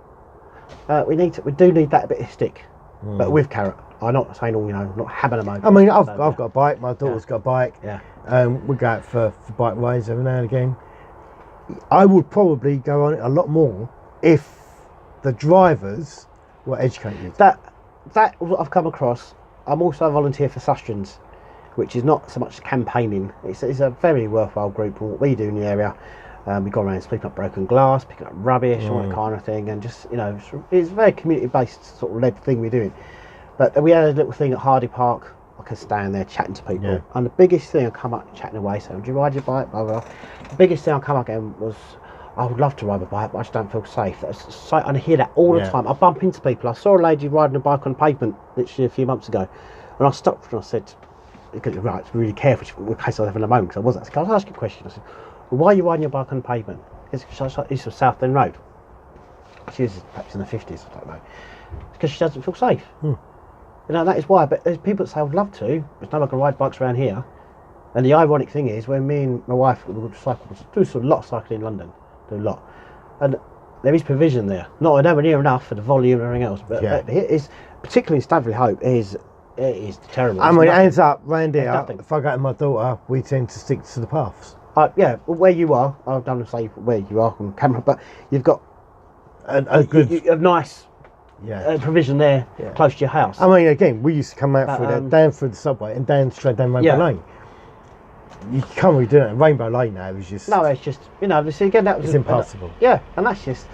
We do need that bit of stick, but with carrot. I'm not saying all, not having a motor. I mean, I've got a bike. My daughter's got a bike. Yeah. We go out for bike rides every now and again. I would probably go on it a lot more if the drivers were educated. That what I've come across. I'm also a volunteer for Sustrans, which is not so much campaigning. It's a very worthwhile group. And what we do in the area, we go around picking up broken glass, picking up rubbish, all that kind of thing, and just it's a very community-based sort of led thing we're doing. But we had a little thing at Hardy Park. I could stand there chatting to people, and the biggest thing I come up chatting away. So, do you ride your bike? Blah, blah, blah. The biggest thing I come up again was, I would love to ride my bike, but I just don't feel safe. And I hear that all the time. I bump into people. I saw a lady riding a bike on pavement literally a few months ago, and I stopped and I said, right, it's really careful in case I was having a moment, because I was. Can I ask you a question? I said, well, why are you riding your bike on the pavement? It's a Southend Road. She was perhaps in the 50s, I don't know. It's because she doesn't feel safe. That is why. But there's people that say, I would love to, but no one can ride bikes around here. And the ironic thing is, when me and my wife would cycle, do a lot of cycling in London, do a lot. And there is provision there. Not nowhere near enough for the volume and everything else, but it is, particularly in Staveley Hope, it is terrible. I mean, it ends up round here, if I go to my daughter, we tend to stick to the paths. Well, where you are, I don't say where you are on camera, but you've got a good, a nice provision there close to your house. I mean, again, we used to come out through there, down through the subway and down straight down Rainbow Lane. You can't really do it. Rainbow Lane now is just... No, it's just, see, again, that was... It's impossible. And that's just...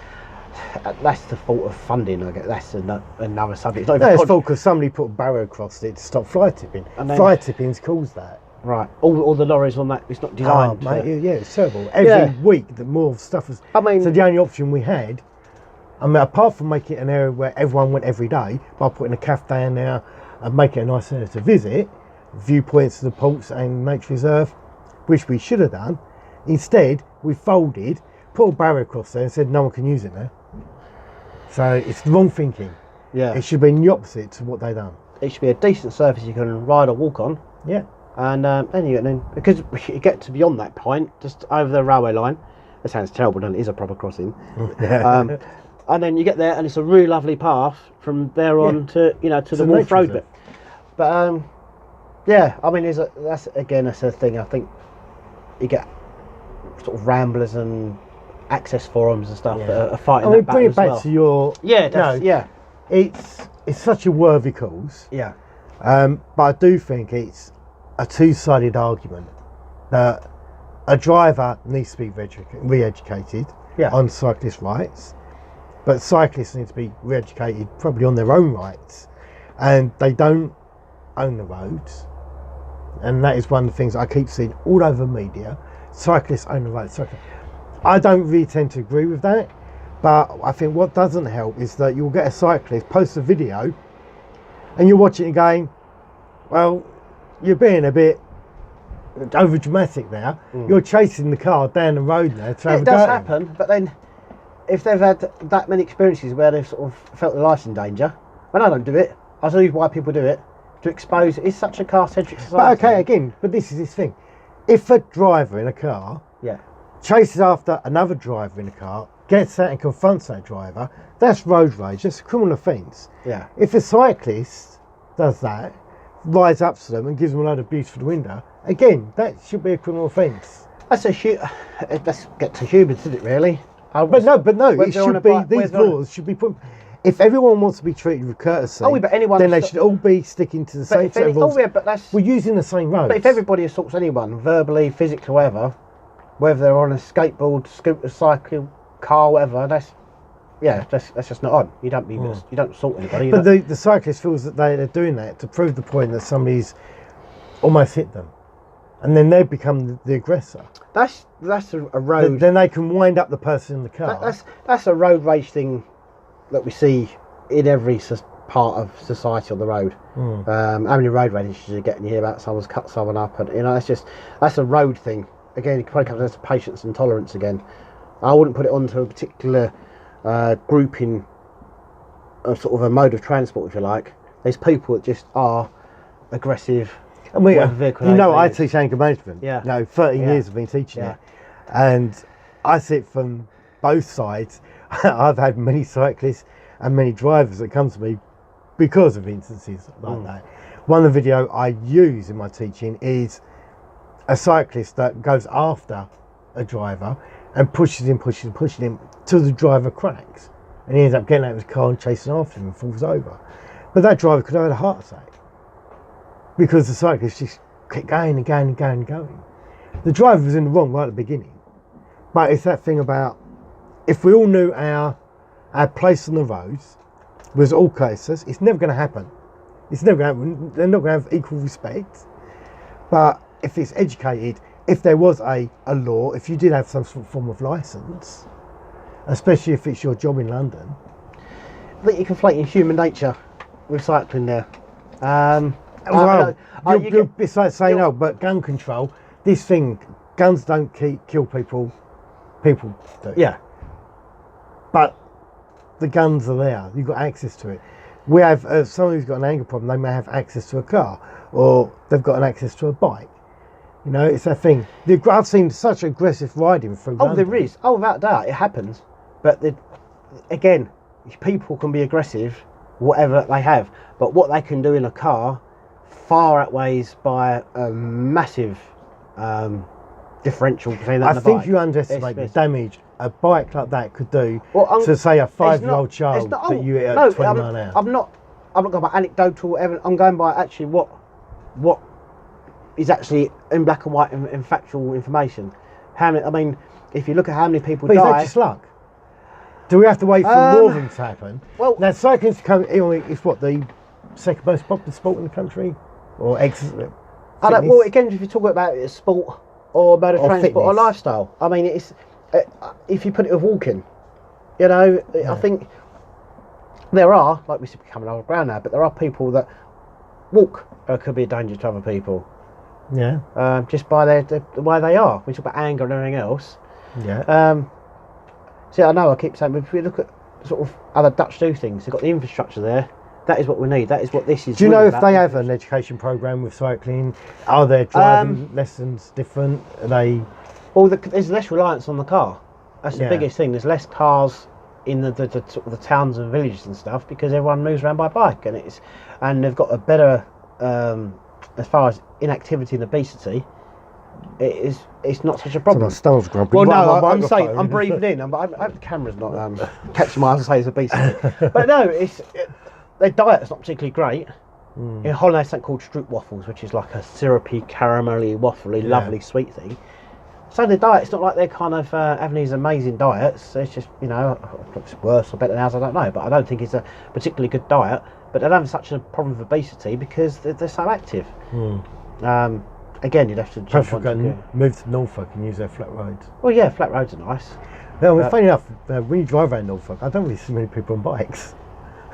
That's the fault of funding, I guess. That's another subject. No, it's fault because somebody put a barrier across it to stop fly tipping. Fly tipping's caused that. Right. All the lorries on that, it's not designed. Mate, it's terrible. Every week, the more stuff is... I mean... So the only option we had I mean, apart from making it an area where everyone went every day, by putting a cafe down there and making it a nice area to visit, viewpoints to the ports and nature reserve, which we should have done. Instead, we folded, put a barrier across there and said no one can use it now. So it's the wrong thinking. Yeah. It should be the opposite to what they've done. It should be a decent surface you can ride or walk on. Yeah. And then because you get to beyond that point, just over the railway line. It sounds terrible, and it is a proper crossing. And then you get there, and it's a really lovely path from there on to the Wharf Road bit. But yeah, I mean, that's a thing. I think you get sort of ramblers and access forums and stuff that are fighting that battle bring it as back well. to your It's such a worthy cause. Yeah. But I do think it's a two-sided argument that a driver needs to be re-educated on cyclist rights, but cyclists need to be re-educated probably on their own rights, and they don't own the roads. And that is one of the things I keep seeing all over media. Cyclists own the roads. I don't really tend to agree with that, but I think what doesn't help is that you'll get a cyclist post a video and you're watching it going, well, you're being a bit over dramatic there. You're chasing the car down the road now to have a go. It does happen, but then if they've had that many experiences where they've sort of felt their life's in danger, when I don't do it, I see why people do it, to expose. It's such a car-centric society. But okay, but this is this thing. If a driver in a car chases after another driver in a car, gets out and confronts that driver, that's road rage, that's a criminal offence. Yeah. If a cyclist does that, rides up to them and gives them a load of abuse for the window, again, that should be a criminal offence. Let's get to humans, isn't it, really? But no, it should be, these laws should be put. If everyone wants to be treated with courtesy, then they should all be sticking to the same set of rules. We're using the same roads. But if everybody assaults anyone, verbally, physically, whatever, whether they're on a skateboard, scooter, cycle, car, whatever, that's just not on. You don't assault anybody. But the cyclist feels that they're doing that to prove the point that somebody's almost hit them, and then they become the aggressor. That's a road. Then they can wind up the person in the car. That's a road rage thing that we see in every part of society on the road. How many road rages you get and you hear about someone's cut someone up, and that's a road thing. Again, it probably comes down to patience and tolerance again. I wouldn't put it onto a particular grouping of sort of a mode of transport, if you like. There's people that just are aggressive. And I teach anger management. Yeah. 13 years I've been teaching it, and I see it from both sides. I've had many cyclists and many drivers that come to me because of instances like that. One of the video I use in my teaching is a cyclist that goes after a driver and pushes him till the driver cracks, and he ends up getting out of his car and chasing after him and falls over. But that driver could have had a heart attack because the cyclist just kept going and going and going and going. The driver was in the wrong right at the beginning, but it's that thing about, if we all knew our place on the roads was all cases, it's never going to happen. It's never going to happen. They're not going to have equal respect. But if it's educated, if there was a law, if you did have some sort of form of licence, especially if it's your job in London. I think you're conflating human nature with cycling there. It's like saying, but gun control, this thing, guns don't kill people, people do. Yeah. But the guns are there, you've got access to it. We have, someone who's got an anger problem, they may have access to a car, or they've got an access to a bike. It's that thing. I've seen such aggressive riding through London. There is. Without doubt, it happens. But again, people can be aggressive, whatever they have. But what they can do in a car far outweighs by a massive differential between that and a bike. I think you underestimate the damage a bike like that could do to, say, a 5-year-old child that you hit at 20 miles an hour. I'm not going by anecdotal evidence. I'm going by actually what is actually in black and white and factual information. If you look at how many people die... But is that just luck? Do we have to wait for more things to happen? Well, now cycling's it's what, the second most popular sport in the country, or well, again, if you talk about it as sport or mode of transport or lifestyle, it's if you put it with walking, You know, I think there are, like we said, becoming old ground now, but there are people that walk could be a danger to other people. Yeah. Just by the way they are. We talk about anger and everything else. Yeah. See, I know I keep saying, but if we look at sort of other Dutch do things, they've got the infrastructure there. That is what we need. That is what this is. Do you know really if about. they have an education program with cycling? Are their driving lessons different? Are they? Well, there's less reliance on the car. That's the Yeah. biggest thing. There's less cars in the sort of the towns and villages and stuff because everyone moves around by bike, and they've got a better as far as inactivity and obesity. It's not such a problem. My stomach's grumpy. Well, no, My I'm saying microphone. I'm breathing in. I hope the camera's not catching my eyes and say it's obesity. But no, their diet's not particularly great. In Holland, there's something called stroop waffles, which is like a syrupy, caramelly, waffly, lovely sweet thing. So the diet's not like they're kind of having these amazing diets. It's just, you know, it's worse or better than ours, I don't know. But I don't think it's a particularly good diet. But they don't have such a problem with obesity because they're so active. Again, you'd have to move to Norfolk and use their flat roads. Well, yeah, flat roads are nice. No, well, funny enough, when you drive around Norfolk, I don't really see many people on bikes.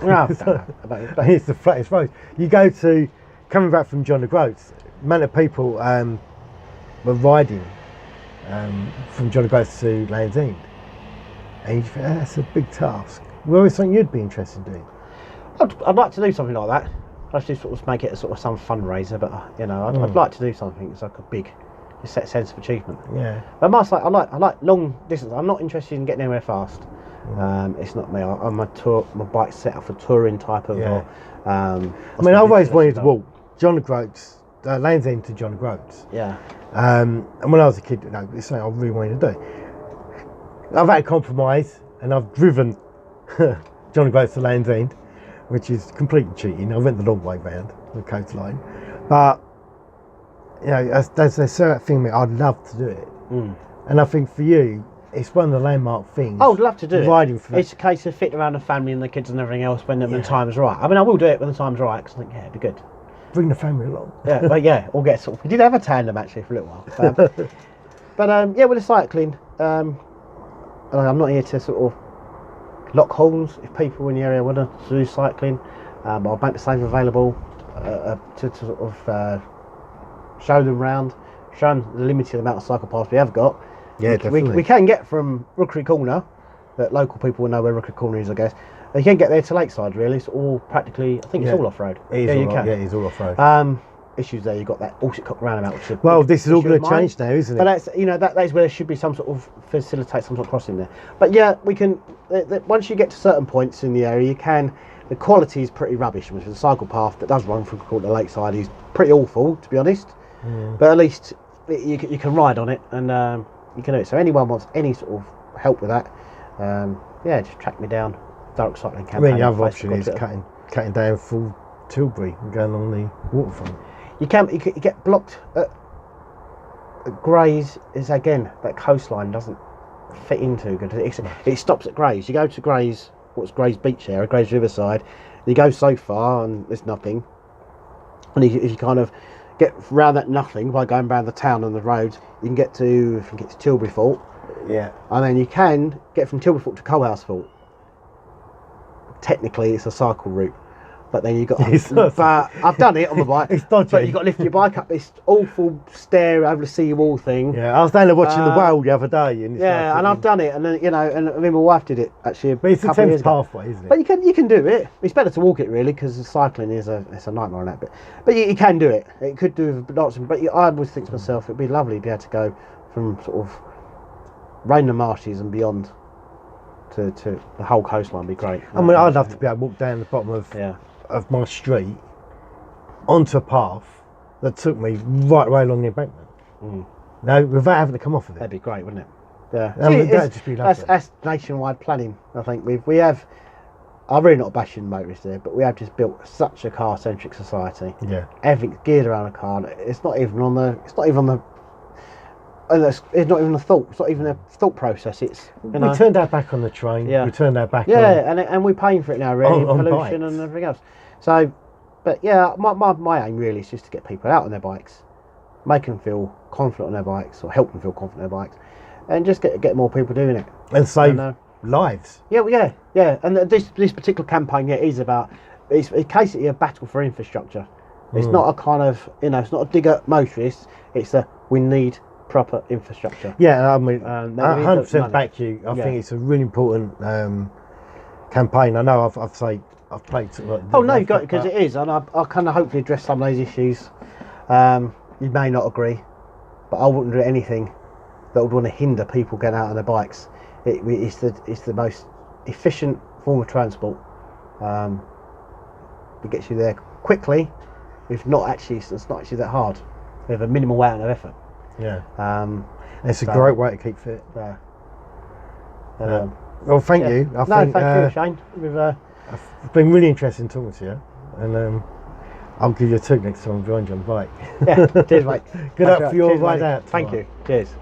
No, I don't know about it, but It's the flattest road. You go to, coming back from John O'Groats, amount of people were riding from John O'Groats to Land's End. And you think, that's a big task. Well, it's something you'd be interested in doing. I'd like to do something like that. I'd just sort of make it a sort of some fundraiser, but you know, I'd like to do something that's like a big, set sense of achievement. Yeah. But I like long distance. I'm not interested in getting anywhere fast. It's not me. I'm my bike's set up for touring type of. Yeah. I mean, I've always wanted to walk John O'Groats, Land's End to John O'Groats. Yeah. And when I was a kid, you know, it's something I really wanted to do. I've had a compromise, and I've driven John O'Groats to Land's End, which is completely cheating. I went the long way round the coastline, but you know, there's a certain thing that I'd love to do it, and I think for you, it's one of the landmark things. I would love to do it. Riding for it's a case of fitting around the family and the kids and everything else when the time's right. I mean, I will do it when the time's right because I think it'd be good. Bring the family along. Yeah, but yeah, we'll get sort of. We did have a tandem actually for a little while, but yeah, with the cycling, and I'm not here to sort of lock horns if people in the area want to do cycling. I'll make the same available to sort of show them around, show them the limited amount of cycle paths we have got. Yeah, definitely. We can get from Rookery Corner, that local people will know where Rookery Corner is, I guess. You can get there to Lakeside, really. It's all practically, I think it's all off-road. It is you can. Yeah, it is all off-road. Issues there, you've got that Alsicott roundabout. Which is This is all going to change now, isn't it? But that's, you know, that is where there should be some sort of facilitate some sort of crossing there. But yeah, we can, once you get to certain points in the area, the quality is pretty rubbish. Which is a cycle path that does run from the Lakeside is pretty awful, to be honest. But at least you can ride on it and you can do it. So anyone wants any sort of help with that, yeah, just track me down. Dark Cycling Campaign. I mean, the other option is cutting down full Tilbury and going on the waterfront. You get blocked at Grays. Is again that coastline doesn't fit into good. It stops at Grays. You go to Grays. What's Grays Beach area? Grays Riverside. You go so far and there's nothing. And if you kind of get round that nothing by going around the town and the roads, you can get to Tilbury Fort. Yeah. And then you can get from Tilbury Fort to Coalhouse Fort. Technically, it's a cycle route, but then you got. But I've done it on the bike. It's dodgy. But you got to lift your bike up this awful stair over the seawall thing. Yeah, I was down there watching the whale the other day, and and I've done it, and then and I mean my wife did it actually. But it's a Thames pathway, isn't it? But you can do it. It's better to walk it really because cycling is a nightmare on that bit. But you can do it. It could do lots of. But I always think to myself, it'd be lovely to be able to go from sort of Rainham Marshes and beyond. To the whole coastline would be great. I mean, I'd love to be able to walk down the bottom of my street onto a path that took me right away along the embankment. No, without having to come off of it. That'd be great, wouldn't it? Yeah, I mean, that'd just be lovely. That's nationwide planning. I think we have. I'm really not bashing motorists there, but we have just built such a car-centric society. Yeah, everything's geared around a car. It's not even on the. It's not even a thought. It's not even a thought process. It's we turned our back on the train. Yeah. We turned our back. And we're paying for it now, really, on pollution bikes. and everything else. So, but yeah, my aim really is just to get people out on their bikes, make them feel confident on their bikes, or help them feel confident on their bikes, and just get more people doing it And save lives. Yeah, well, yeah. And this particular campaign, is about, it's basically a battle for infrastructure. It's not a kind of, it's not a dig at motorists. It's we need proper infrastructure. Yeah, I mean, I that we need 100% back you. I think it's a really important campaign. I know I've played. Oh no, you've got it, because it is, and I kind of hopefully address some of those issues. You may not agree, but I wouldn't do anything that would want to hinder people getting out on their bikes. It's the most efficient form of transport. It gets you there quickly. It's not actually that hard. With a minimal amount of effort. Yeah. It's a great way to keep fit. Yeah. Well, thank you. Thank you, Shane. It's been really interesting talking to you, and I'll give you a toot next time I'm joined you on the bike. Yeah, cheers, mate. Good luck for your Cheers, ride mate. out. Thank you. Cheers.